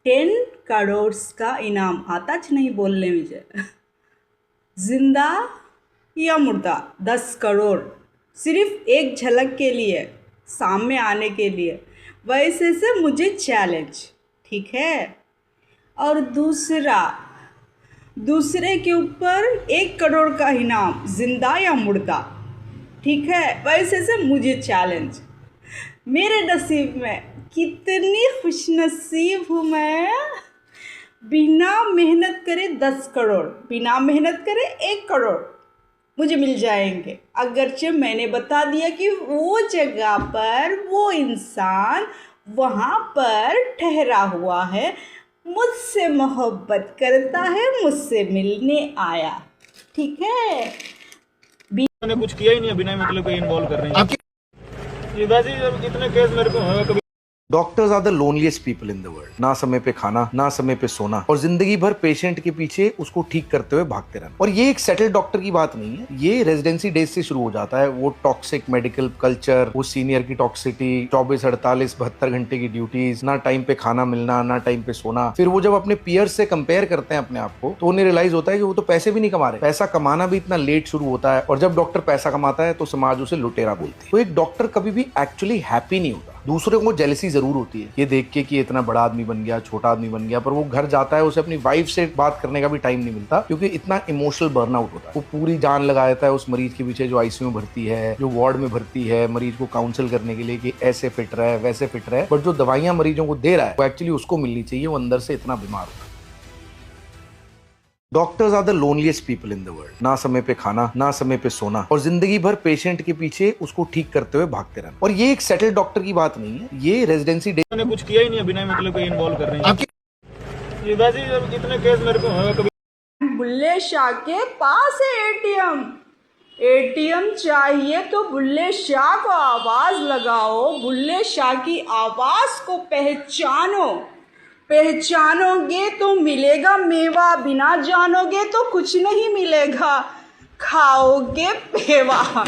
10 करोड़ का इनाम, आता नहीं बोलने मुझे। जिंदा या मुर्दा 10 करोड़ सिर्फ एक झलक के लिए, सामने आने के लिए। वैसे से मुझे चैलेंज, ठीक है। और दूसरे के ऊपर 1 करोड़ का इनाम, जिंदा या मुर्दा, ठीक है। वैसे से मुझे चैलेंज, मेरे नसीब में कितनी खुशनसीब हूँ मैं। बिना मेहनत करे 10 करोड़, बिना मेहनत करे 1 करोड़ मुझे मिल जाएंगे। अगरचे मैंने बता दिया कि वो जगह पर वो इंसान वहाँ पर ठहरा हुआ है, मुझसे मोहब्बत करता है, मुझसे मिलने आया। ठीक है, मैंने कुछ किया ही नहीं है, बिना मतलब के इन्वॉल्व कर रहे हैं। ये वैसे ही इतने केस मेरे को है कभी। Doctors are the loneliest people in the world. ना समय पे खाना, ना समय पे सोना, और जिंदगी भर पेशेंट के पीछे उसको ठीक करते हुए भागते रहना। और ये एक सेटल्ड डॉक्टर की बात नहीं है, ये रेजिडेंसी डेज से शुरू हो जाता है। वो टॉक्सिक मेडिकल कल्चर, वो सीनियर की टॉक्सिटी, 24, 48, 72 घंटे की ड्यूटीज, ना टाइम पे खाना मिलना, ना टाइम पे सोना। फिर वो जब अपने पीयर से कंपेयर करते हैं अपने आप को, तो उन्हें रियलाइज होता है कि वो तो पैसे भी नहीं कमा रहे, पैसा कमाना भी इतना लेट शुरू होता है। और जब डॉक्टर पैसा कमाता है तो समाज उसे लुटेरा बोलती है। तो एक डॉक्टर कभी भी एक्चुअली हैप्पी नहीं होता। दूसरे को जेलसी जरूर होती है, ये देख के कि इतना बड़ा आदमी बन गया, छोटा आदमी बन गया, पर वो घर जाता है, उसे अपनी वाइफ से बात करने का भी टाइम नहीं मिलता, क्योंकि इतना इमोशनल बर्नआउट होता है। वो पूरी जान लगा देता है उस मरीज के पीछे जो आईसीयू में भर्ती है, जो वार्ड में भर्ती है, मरीज को काउंसिल करने के लिए कि ऐसे फिट रहे, वैसे फिट रहे। बट जो दवाइयां मरीजों को दे रहा है वो एक्चुअली उसको मिलनी चाहिए, वो अंदर से इतना बीमार होता है। Doctors are the loneliest people in the world. ना समय पे खाना, ना समय पे सोना, और जिंदगी भर पेशेंट के पीछे उसको ठीक करते हुए भागते रहना। और ये एक सेटल्ड डॉक्टर की बात नहीं है, ये रेजिडेंसी डे। मैंने कुछ किया ही नहीं है, बिना मतलब के इन्वॉल्व कर रहे हैं। ये वैसे ही इतने केस मेरे को है कभी। बुल्ले शाह के पास है एटीएम चाहिए तो बुल्ले शाह को आवाज लगाओ, बुल्ले शाह की आवाज को पहचानोगे तो मिलेगा मेवा, बिना जानोगे तो कुछ नहीं मिलेगा, खाओगे पेवा।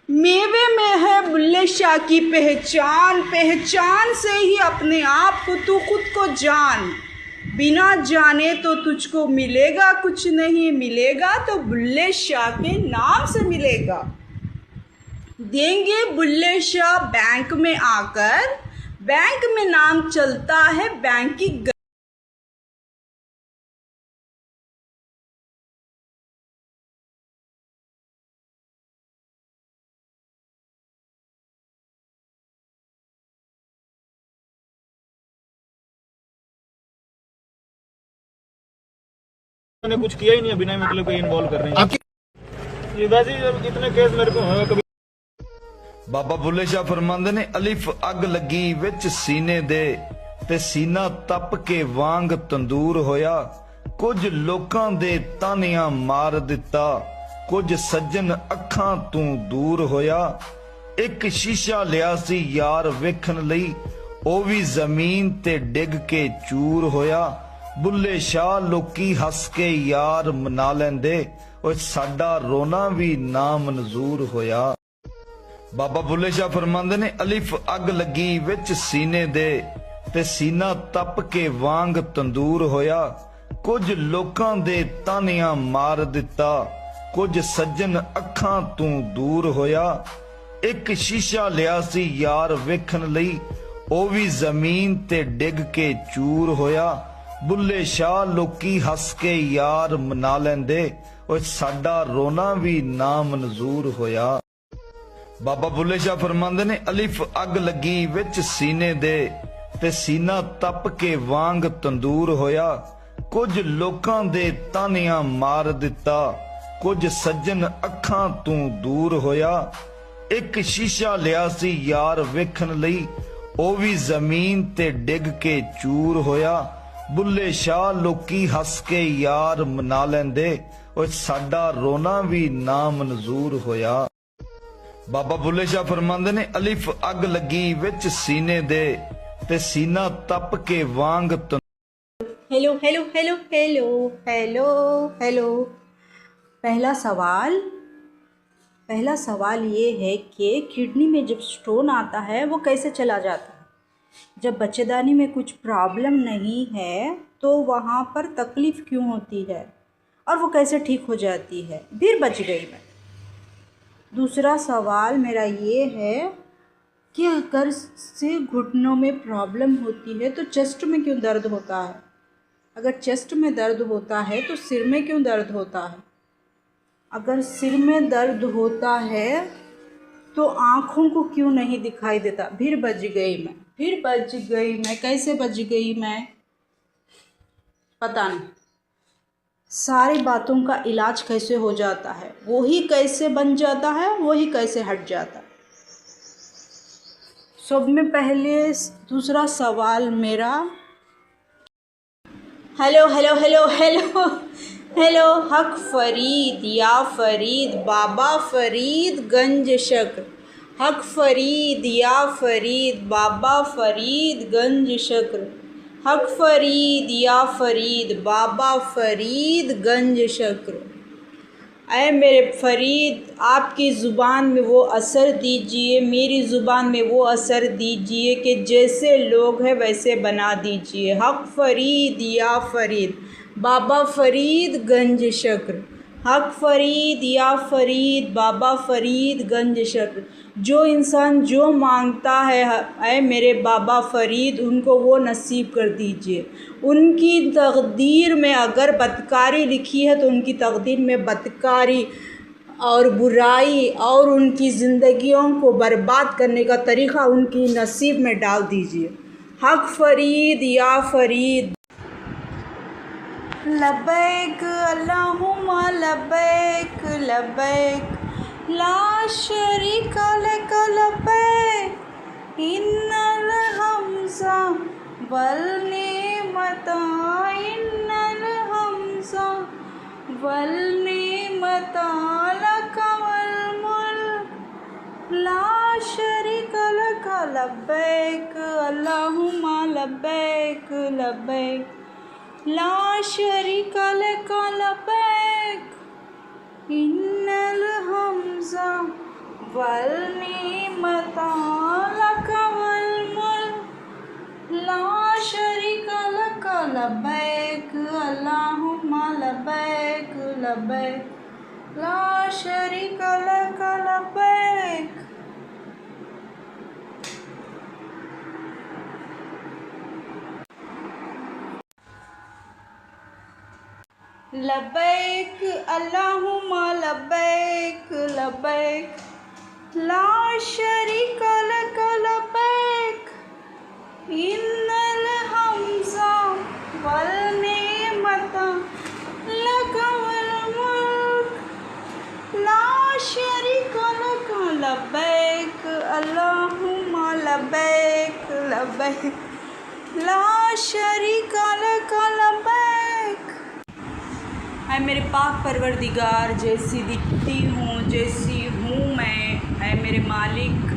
मेवे में है बुल्ले शाह की पहचान से ही अपने आप को तू खुद को जान। बिना जाने तो तुझको मिलेगा कुछ नहीं, मिलेगा तो बुल्ले शाह के नाम से मिलेगा। देंगे बुल्ले शाह बैंक में आकर, बैंक में नाम चलता है बैंक की। मैंने कुछ किया ही नहीं है, बिना मतलब के इन्वॉल्व कर रहे हैं। ये वैसे ही इतने केस मेरे को है कभी। बाबा बुल्ले शाह फरमांदे ने, अलिफ अग लगी विच सीने दे ते सीना तप के वांग तंदूर होया, कुछ लोकां दे तानियां मार दिता, कुछ सज्जन अखां तू दूर होया। एक शीशा लिया सी यार वेखण लई, ओ भी जमीन ते डिग के चूर होया। बुल्ले शाह लोकी हस के यार मना लेंदे, ओ साडा रोना भी ना मंजूर होया। बाबा बुल्ले शाह फरमांदे ने, अलिफ अग लगी विच सीने दे ते सीना तप के वांग तंदूर होया, कुछ लोकां दे तानियां मार दिता, कुछ सज्जन अखां तू दूर होया। एक शीशा लिया सी यार वेखण लई, ओ भी जमीन ते डिग के चूर होया। बुल्ले शाह लोकी हस के यार मना लेंदे, ओ साडा रोना भी ना मंजूर होया। बाबा बुल्ले शाह फरमांदे ने, अलिफ अग लगी विच सीने दे ते सीना तप के वांग तंदूर होया, कुछ लोकां दे तानियां मार दिता, कुछ सज्जन अखां तू दूर होया। एक शीशा लिया सी यार वेखण लई, ओ भी जमीन ते डिग के चूर होया। बुल्ले शाह लोकी हस के यार मना लेंदे, ओ साडा रोना भी ना मंजूर होया। बाबा बुल्ले शाह फरमांदे ने, अलिफ अग लगी विच सीने दे ते सीना तप के वांग। Hello hello hello hello hello hello. पहला सवाल ये है कि किडनी में जब स्टोन आता है वो कैसे चला जाता है। जब बच्चेदानी में कुछ प्रॉब्लम नहीं है तो वहाँ पर तकलीफ़ क्यों होती है और वो कैसे ठीक हो जाती है। फिर बच गई मैं। दूसरा सवाल मेरा ये है कि अगर से घुटनों में प्रॉब्लम होती है तो चेस्ट में क्यों दर्द होता है। अगर चेस्ट में दर्द होता है तो सिर में क्यों दर्द होता है। अगर सिर में दर्द होता है तो आँखों को क्यों नहीं दिखाई देता? फिर बच गई मैं, कैसे बच गई मैं पता नहीं। सारी बातों का इलाज कैसे हो जाता है, वही कैसे बन जाता है, वही कैसे हट जाता है। सब में पहले दूसरा सवाल मेरा, hello hello hello hello hello, हक फरीद या फरीद, बाबा फरीद गंज शक्र, हक फरीद या फरीद, बाबा फरीद गंज शक्र, हक फरीद या फरीद, बाबा फरीद गंज शक्र। ऐ मेरे फरीद, आपकी ज़ुबान में वो असर दीजिए, मेरी ज़ुबान में वो असर दीजिए कि जैसे लोग हैं वैसे बना दीजिए। हक फरीद या फरीद, बाबा फरीद गंज शक्र, हक फरीद या फरीद, बाबा फरीद गंज शक्र। जो इंसान जो मांगता है ऐ मेरे बाबा फरीद, उनको वो नसीब कर दीजिए। उनकी तकदीर में अगर बदकारी लिखी है तो उनकी तकदीर में बदकारी और बुराई और उनकी ज़िंदगियों को बर्बाद करने का तरीक़ा उनकी नसीब में डाल दीजिए। हक फरीद या फरीद। लब्बैक अल्लाहुम्मा लब्बैक, लब्बैक ला शरीका लक लब्बैक, इन्नल हम्ज़ा वल निअमता, इन्नल हम्ज़ा वल निअमता लक वल मुल्क, ला शरीका लक लब्बैक अल्लाहुम्मा लब्बैक, लब्बैक ला शरीका लक लब्बैक, इन्नल हम्ज़ा वल निअमता लक वल मुल्क, ला शरीका लक लब्बैक अल्लाहुम्मा लब्बैक, लब्बैक ला शरीका लक लब्बैक। लब्बैक अल्लाहुम्मा लब्बैक, लब्बैक ला शरीका लक लब्बैक, इन्नल हम्ज़ा वल निअमता लक वल मुल्क, ला शरीका लक लब्बैक अल्लाहुम्मा लब्बैक, लब्बैक ला शरीका लक लब्बैक। ऐ मेरे पाक परवरदिगार, जैसी दिखती हूँ जैसी हूँ मैं, ऐ मेरे मालिक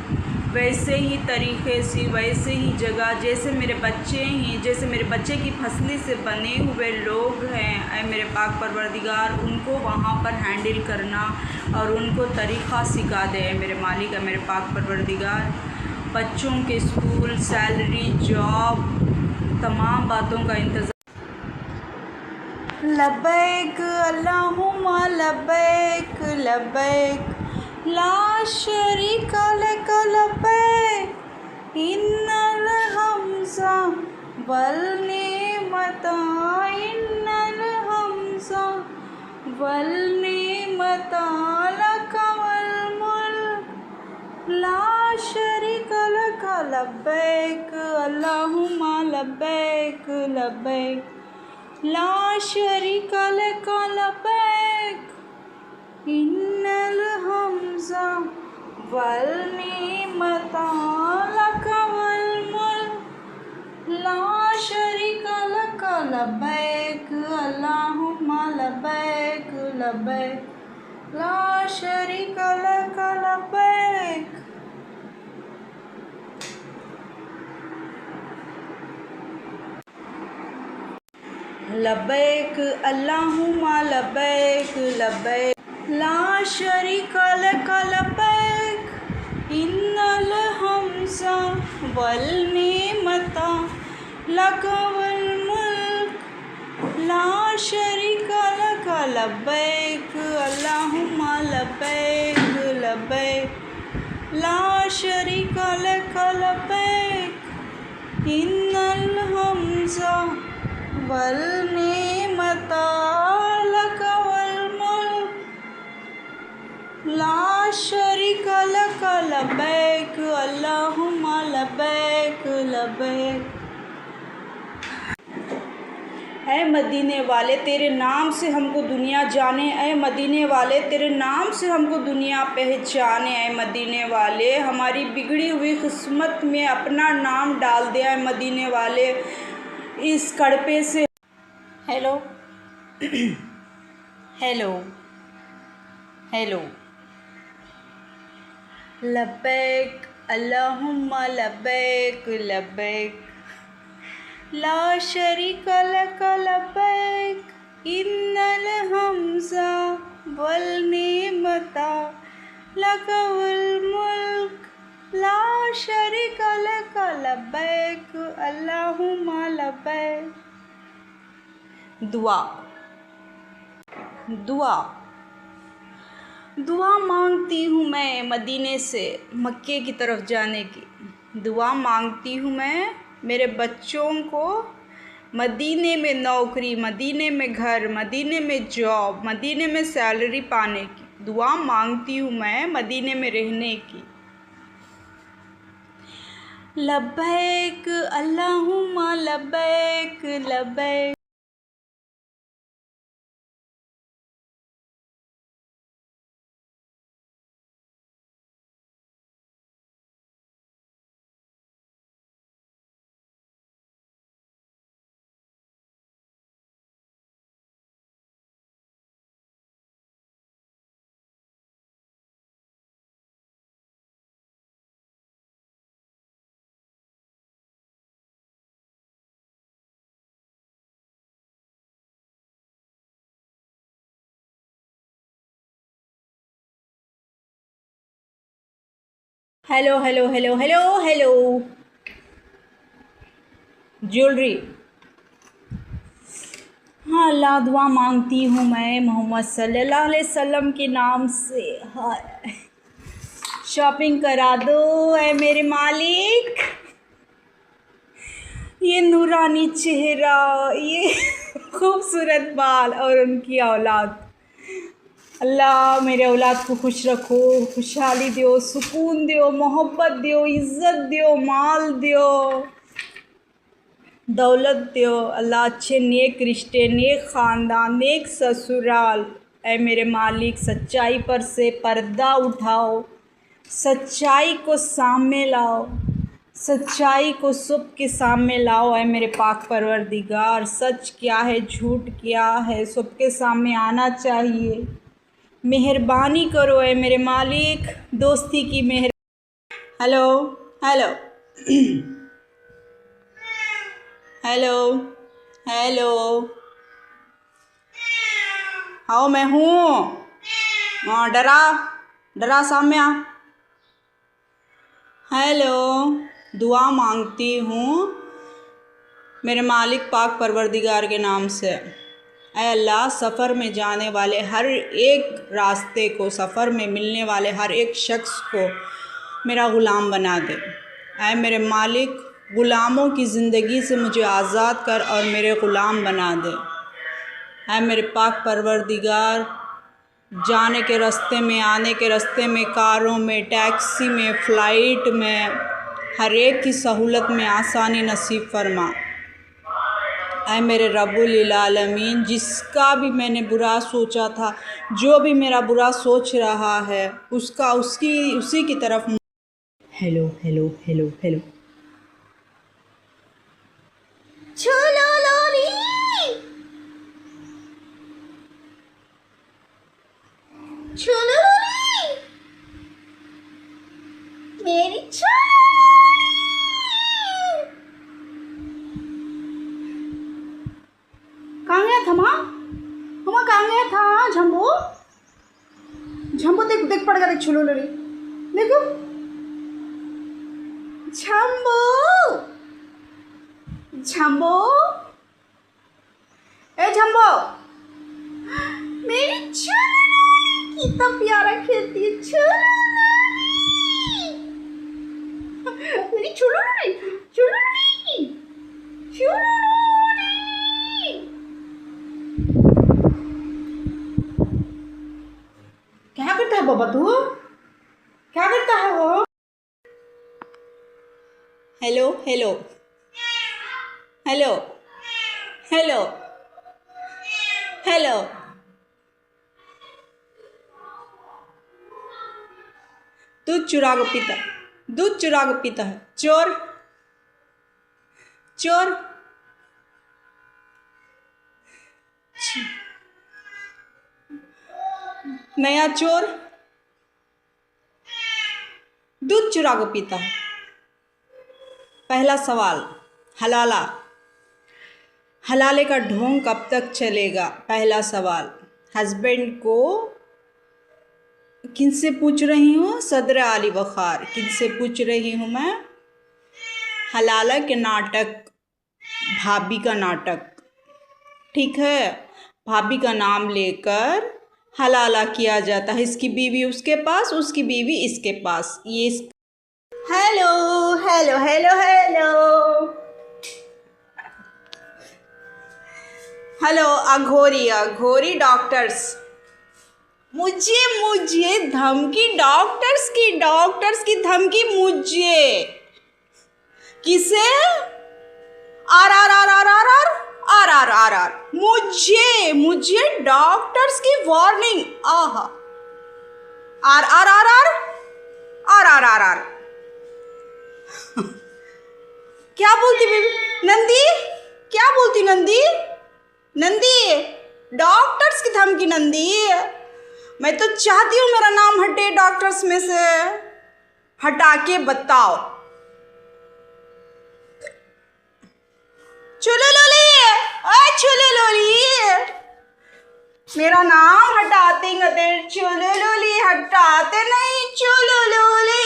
वैसे ही तरीक़े से वैसे ही जगह जैसे मेरे बच्चे हैं, जैसे मेरे बच्चे की फसली से बने हुए लोग हैं, ऐ मेरे पाक परवरदिगार उनको वहाँ पर हैंडल करना और उनको तरीक़ा सिखा दे मेरे मालिक। है मेरे पाक परवरदिगार बच्चों के स्कूल, सैलरी, जॉब, तमाम बातों का इंतज़ाम। लब्बैक अल्लाहुम्मा लब्बैक, लब्बैक ला शरीका लक लब्बैक, इन्नल हम्ज़ा वल निअमता, इन्नल हम्ज़ा वल निअमता लक वल मुल्क, ला शरीका लक लब्बैक अल्लाहुम्मा लब्बैक, लब्बैक ला शरीका लक लब्बैक, इन्नल हम्ज़ा वल निअमता लक वल मुल्क, ला शरीका लक लब्बैक अल्लाहुम्मा लब्बैक, लब्बैक ला शरीका लक लब्बैक। लब्बैक अल्लाहुम्मा लब्बैक, लब्बैक ला शरीका लक लब्बैक, इन्नल हम्ज़ा वल निअमता लक वल मुल्क, ला शरीका लक लब्बैक अल्लाहुम्मा लब्बैक, लब्बैक ला शरीका लक लब्बैक, इन्नल हम्ज़ा वल निअमता लक वल मुल्क, ला शरीका शरीका लक लब्बैक अल्लाहुम्मा लब्बैक लब्बैक। ऐ मदीने वाले तेरे नाम से हमको दुनिया जाने, ऐ मदीने वाले तेरे नाम से हमको दुनिया पहचाने, ऐ मदीने वाले हमारी बिगड़ी हुई किस्मत में अपना नाम डाल दे, ऐ मदीने वाले इस कड़पे से। Hello hello hello. लब्बैक अल्लाहुम्मा लब्बैक लब्बैक ला शरीका लक लब्बैक इन्नल हम्ज़ा वल निअमता लक वल मुल्क ला शरीका लक लब्बैक अल्लाहुम्मा लब्बैक। दुआ दुआ दुआ मांगती हूँ मैं मदीने से मक्के की तरफ जाने की। दुआ मांगती हूँ मैं मेरे बच्चों को मदीने में नौकरी, मदीने में घर, मदीने में जॉब, मदीने में सैलरी पाने की। दुआ मांगती हूँ मैं मदीने में रहने की। लब्बैक अल्लाहुम्मा लब्बैक लब्बैक। Hello hello hello hello hello. Jewellery. हाँ अल्लाह दुआ मांगती हूँ मैं मोहम्मद सल्लल्लाहु अलैहि वसल्लम के नाम से। हाँ शॉपिंग करा दो ऐ मेरे मालिक। ये नूरानी चेहरा, ये खूबसूरत बाल और उनकी औलाद। अल्लाह मेरे औलाद को खुश रखो, खुशहाली दो, सुकून दो, मोहब्बत दो, इज़्ज़त दो, माल दो, दौलत दो। अल्लाह अच्छे नेक रिश्ते, नेक ख़ानदान, नेक ससुराल। ऐ मेरे मालिक सच्चाई पर से पर्दा उठाओ, सच्चाई को सामने लाओ, सच्चाई को सबके सामने लाओ। ऐ मेरे पाक परवरदिगार सच क्या है झूठ क्या है सबके सामने आना चाहिए। मेहरबानी करो ऐ मेरे मालिक, दोस्ती की मेहर। Hello hello hello hello. हाँ मैं हूँ। हाँ डरा डरा सामने आ। हेलो दुआ मांगती हूँ मेरे मालिक पाक परवरदिगार के नाम से। ऐ अल्लाह सफ़र में जाने वाले हर एक रास्ते को, सफ़र में मिलने वाले हर एक शख्स को मेरा ग़ुलाम बना दे। ऐ मेरे मालिक ग़ुलामों की ज़िंदगी से मुझे आज़ाद कर और मेरे ग़ुलाम बना दे। ऐ मेरे पाक परवरदिगार जाने के रास्ते में, आने के रास्ते में, कारों में, टैक्सी में, फ़्लाइट में, हर एक की सहूलत में आसानी नसीब फरमा। ऐ मेरे रब्बुल आलमीन जिसका भी मैंने बुरा सोचा था, जो भी मेरा बुरा सोच रहा है उसका उसी की तरफ। Hello hello hello hello. छोलो लोरी छोलो लोरी मेरी छोलो कहाँ गया था माँ? माँ कहाँ गया था? झम्बो झम्बो देख देख पड़ गया, देख छुलो लड़ी देखो झम्बो झम्बो। ए झम्बो मेरी छोलो कितना प्यारा खेलती है। छोलो मेरी छोलो छोलो छोलो। क्या करता है बाबा तू? क्या करता है वो? Hello hello hello hello hello. दूध चुरा के पीता, दूध चुरा के पीता है। चोर चोर। नया चोर दूध चुरा के पीता है। पहला सवाल, हलाला, हलाले का ढोंग कब तक चलेगा? पहला सवाल। हस्बैंड को किनसे पूछ रही हूँ? सदर आली वखार। किनसे पूछ रही हूँ मैं? हलाला के नाटक, भाभी का नाटक, ठीक है। भाभी का नाम लेकर हलाला किया जाता है। इसकी बीवी उसके पास, उसकी बीवी इसके पास। ये hello hello hello hello hello. अघोरी अघोरी डॉक्टर्स, मुझे धमकी, डॉक्टर्स की धमकी मुझे। किसे? आर आर आर आर आर आर आर आर आर आर। मुझे डॉक्टर्स की वार्निंग। आहा। आर आर आर आर आर आर आर आर। क्या बोलती बेबी? नंदी क्या बोलती? नंदी नंदी डॉक्टर्स की धमकी। नंदी मैं तो चाहती हूँ मेरा नाम हटे डॉक्टर्स में से। हटा के बताओ। चुले लोली, चुले लोली, मेरा नाम हटाते गते। चुले लोली हटाते नहीं। चुले लोली।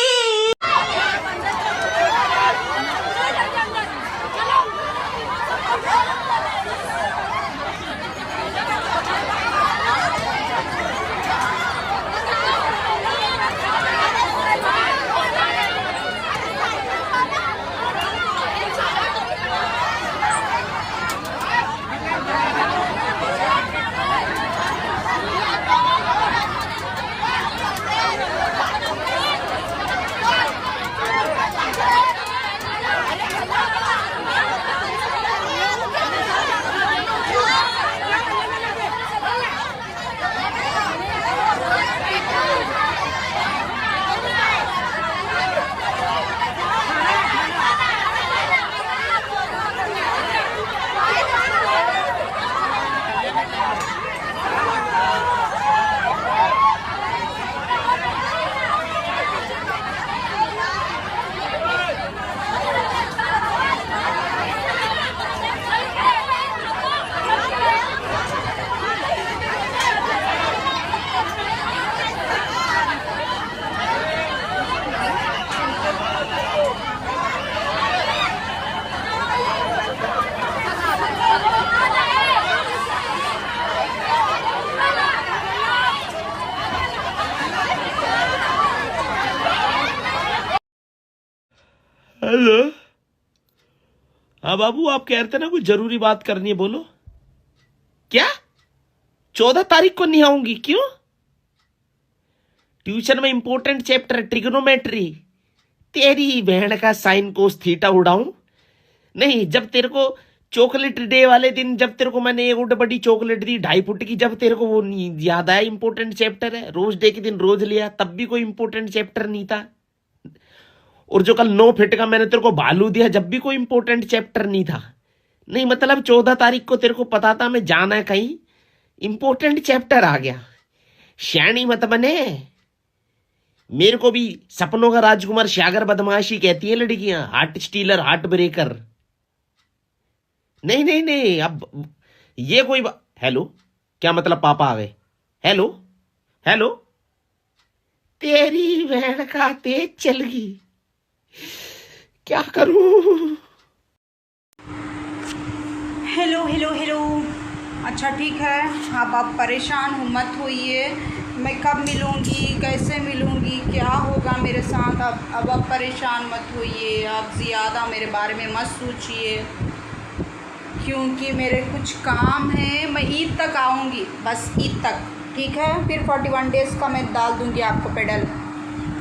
हेलो। हाँ बाबू, आप कह रहे थे ना कुछ जरूरी बात करनी है, बोलो। क्या? 14 तारीख को नहीं आऊंगी? क्यों? ट्यूशन में इंपॉर्टेंट चैप्टर ट्रिग्नोमेट्री। तेरी बहन का साइन कोस थीटा उड़ाऊं? नहीं, जब तेरे को चॉकलेट डे वाले दिन जब तेरे को मैंने एक बड़ी चॉकलेट दी 2.5 फुट की, जब तेरे को वो नहीं याद आया इंपॉर्टेंट चैप्टर है? रोज डे के दिन रोज लिया, तब भी कोई इंपॉर्टेंट चैप्टर नहीं था। और जो कल 9 फीट का मैंने तेरे को भालू दिया, जब भी कोई इंपॉर्टेंट चैप्टर नहीं था। नहीं मतलब 14 तारीख को तेरे को पता था मैं जाना है कहीं, इंपॉर्टेंट चैप्टर आ गया। श्याणी मत बने। मेरे को भी सपनों का राजकुमार श्यागर बदमाशी कहती है लड़कियां, हार्ट स्टीलर, हार्ट ब्रेकर। नहीं नहीं नहीं, अब ये कोई हेलो, क्या मतलब पापा आ गए? Hello hello. तेरी बहन का तेज चल गई, क्या करूं? Hello hello hello. अच्छा ठीक है, आप परेशान हो मत होइए। मैं कब मिलूंगी, कैसे मिलूंगी, क्या होगा मेरे साथ, अब आप परेशान मत होइए। आप ज़्यादा मेरे बारे में मत सोचिए, क्योंकि मेरे कुछ काम है। मैं ईद तक आऊंगी, बस ईद तक, ठीक है? फिर 41 डेज़ का मैं डाल दूंगी आपको पेडल।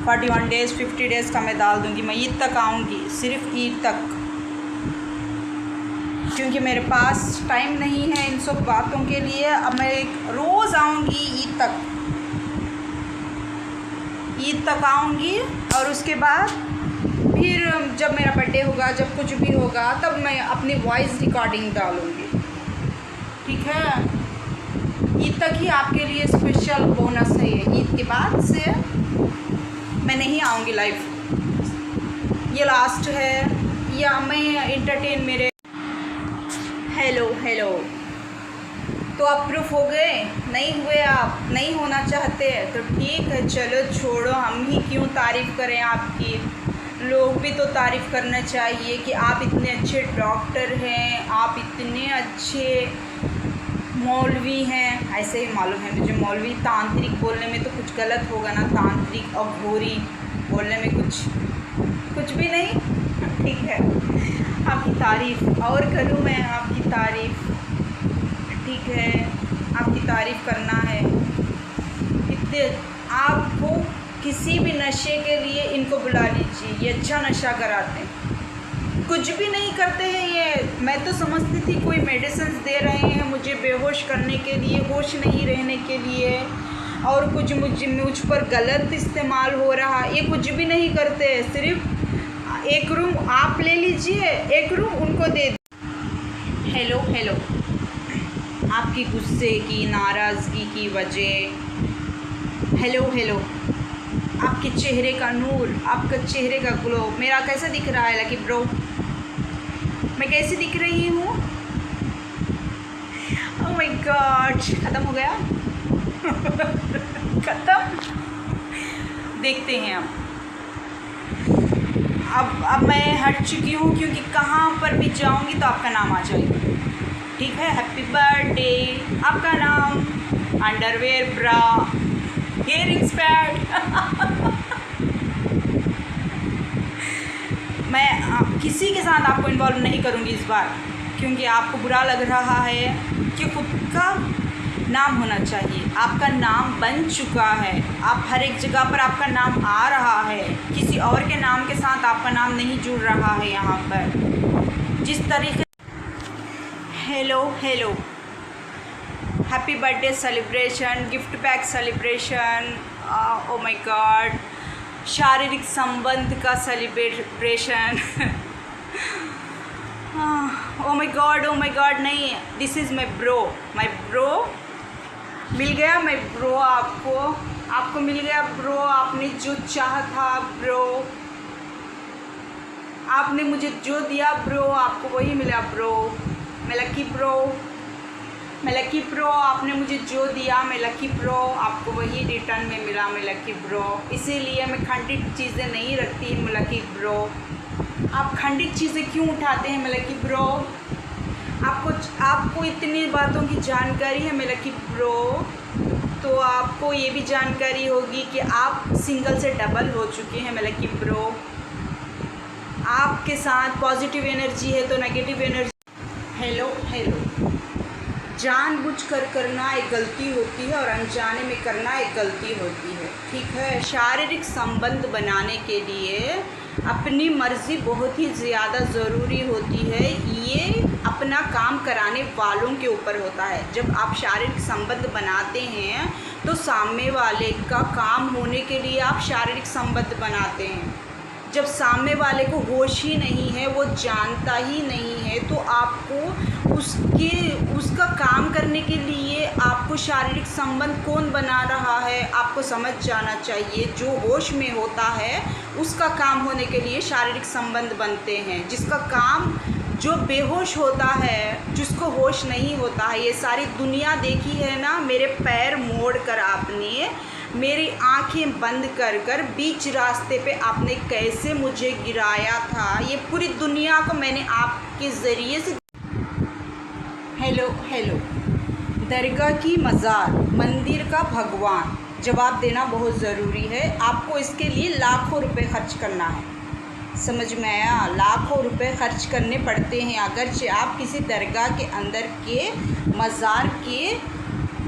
41 डेज़ 50 डेज़ का मैं डाल दूँगी। मैं ईद तक आऊँगी, सिर्फ ईद तक, क्योंकि मेरे पास टाइम नहीं है इन सब बातों के लिए। अब मैं रोज़ आऊँगी ईद तक आऊँगी, और उसके बाद फिर जब मेरा बर्थडे होगा, जब कुछ भी होगा, तब मैं अपनी वॉइस रिकॉर्डिंग डालूँगी, ठीक है। ईद तक ही आपके लिए स्पेशल बोनस है ये। ईद के बाद से मैं नहीं आऊँगी लाइव, ये लास्ट है। या मैं एंटरटेन मेरे हेलो तो आप प्रूफ हो गए? नहीं हुए, आप नहीं होना चाहते तो ठीक है, चलो छोड़ो, हम ही क्यों तारीफ़ करें आपकी। लोग भी तो तारीफ़ करना चाहिए कि आप इतने अच्छे डॉक्टर हैं, आप इतने अच्छे मौलवी हैं। ऐसे ही मालूम है मुझे, मौलवी तांत्रिक बोलने में तो कुछ गलत होगा ना, तांत्रिक और घोरी बोलने में कुछ भी नहीं, ठीक है। आपकी तारीफ़ और करूँ मैं, आपकी तारीफ़, ठीक है, आपकी तारीफ़ करना है। इतने आपको किसी भी नशे के लिए इनको बुला लीजिए, ये अच्छा नशा कराते हैं, कुछ भी नहीं करते हैं ये। मैं तो समझती थी कोई मेडिसिन दे रहे हैं मुझे बेहोश करने के लिए, होश नहीं रहने के लिए, और कुछ मुझ पर गलत इस्तेमाल हो रहा। ये कुछ भी नहीं करते, सिर्फ एक रूम आप ले लीजिए, एक रूम उनको दे। हेलो आपकी गुस्से की, नाराज़गी की वजह, हेलो आपके चेहरे का नूर, आपका चेहरे का ग्लो मेरा कैसा दिख रहा है लकी ब्रो? मैं कैसी दिख रही हूँ? ओह माय गॉड, ख़त्म हो गया ख़त्म। देखते हैं अब मैं हट चुकी हूँ, क्योंकि कहाँ पर भी जाऊँगी तो आपका नाम आ जाएगा, ठीक है। हैप्पी बर्थडे, आपका नाम, अंडरवेयर, ब्रा, इयरिंग्स, पैड मैं किसी के साथ आपको इन्वॉल्व नहीं करूँगी इस बार, क्योंकि आपको बुरा लग रहा है कि खुद का नाम होना चाहिए। आपका नाम बन चुका है, आप हर एक जगह पर आपका नाम आ रहा है, किसी और के नाम के साथ आपका नाम नहीं जुड़ रहा है यहाँ पर। जिस तरीके hello happy birthday celebration, gift pack celebration, oh my God, शारीरिक संबंध का सेलिब्रेशन ओ माय गॉड नहीं, दिस इज़ माय ब्रो मिल गया। मैं ब्रो आपको मिल गया ब्रो, आपने जो चाहा था ब्रो, आपने मुझे जो दिया ब्रो, आपको वही मिला ब्रो। मैं लकी ब्रो, आपने मुझे जो दिया मैं लकी ब्रो, आपको वही रिटर्न में मिला मैं लकी ब्रो। इसीलिए मैं खंडित चीज़ें नहीं रखती मैं लकी ब्रो। आप खंडित चीज़ें क्यों उठाते हैं मैं लकी ब्रो? आपको इतनी बातों की जानकारी है मैं लकी ब्रो, तो आपको ये भी जानकारी होगी कि आप सिंगल से डबल हो चुके हैं मैं लकी ब्रो। आपके साथ पॉजिटिव एनर्जी है तो नेगेटिव एनर्जी। हेलो जानबूझकर करना एक गलती होती है और अनजाने में करना एक गलती होती है, ठीक है। शारीरिक संबंध बनाने के लिए अपनी मर्ज़ी बहुत ही ज़्यादा ज़रूरी होती है। ये अपना काम कराने वालों के ऊपर होता है। जब आप शारीरिक संबंध बनाते हैं तो सामने वाले का काम होने के लिए आप शारीरिक संबंध बनाते हैं। जब सामने वाले को होश ही नहीं है, वो जानता ही नहीं है, तो आपको उसका काम करने के लिए आपको शारीरिक संबंध कौन बना रहा है आपको समझ जाना चाहिए। जो होश में होता है उसका काम होने के लिए शारीरिक संबंध बनते हैं। जिसका काम जो बेहोश होता है, जिसको होश नहीं होता है, ये सारी दुनिया देखी है ना। मेरे पैर मोड़ कर आपने, मेरी आंखें बंद कर बीच रास्ते पे आपने कैसे मुझे गिराया था, ये पूरी दुनिया को मैंने आपके ज़रिए से। हेलो दरगाह की मज़ार, मंदिर का भगवान, जवाब देना बहुत ज़रूरी है। आपको इसके लिए लाखों रुपए खर्च करना है, समझ में आया? लाखों रुपए खर्च करने पड़ते हैं अगरचे आप किसी दरगाह के अंदर के मज़ार के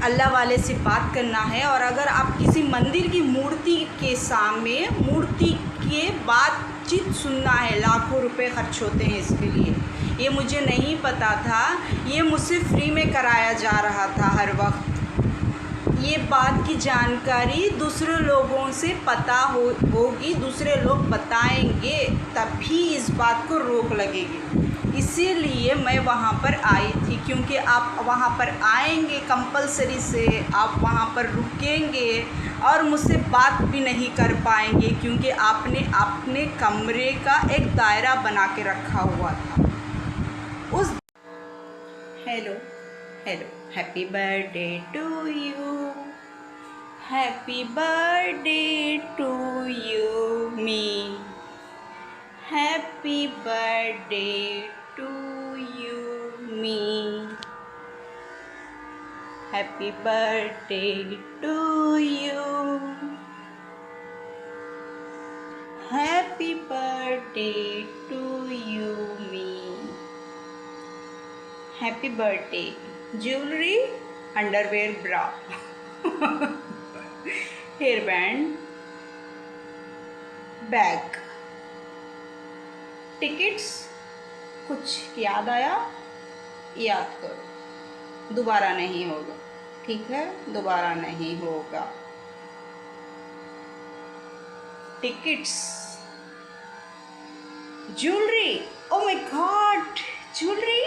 अल्लाह वाले से बात करना है। और अगर आप किसी मंदिर की मूर्ति के सामने मूर्ति के बातचीत सुनना है, लाखों रुपए खर्च होते हैं इसके लिए। ये मुझे नहीं पता था, ये मुझसे फ्री में कराया जा रहा था हर वक्त। ये बात की जानकारी दूसरे लोगों से पता होगी, दूसरे लोग बताएंगे, तभी इस बात को रोक लगेगी। इसीलिए मैं वहाँ पर आई थी, क्योंकि आप वहाँ पर आएंगे कंपलसरी से, आप वहाँ पर रुकेंगे और मुझसे बात भी नहीं कर पाएंगे, क्योंकि आपने अपने कमरे का एक दायरा बना के रखा हुआ था। उस hello happy birthday to you, happy birthday to you me, happy birthday to you me, happy birthday to you, happy birthday to you me, happy birthday. Jewellery, underwear, bra, hair band, bag, tickets. कुछ याद आया? याद करो, दोबारा नहीं होगा, ठीक है? दोबारा नहीं होगा। Tickets, jewellery, oh my God, jewellery.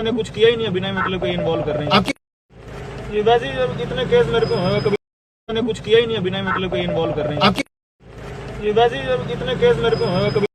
उन्होंने कुछ किया ही नहीं है, बिना मतलब के इन्वॉल्व कर रहे हैं। ये वैसे ही इतने केस मेरे को हुए, कभी उन्होंने कुछ किया ही नहीं है, बिना मतलब के इन्वॉल्व कर रहे हैं। ये वैसे ही इतने केस मेरे को हुए, कभी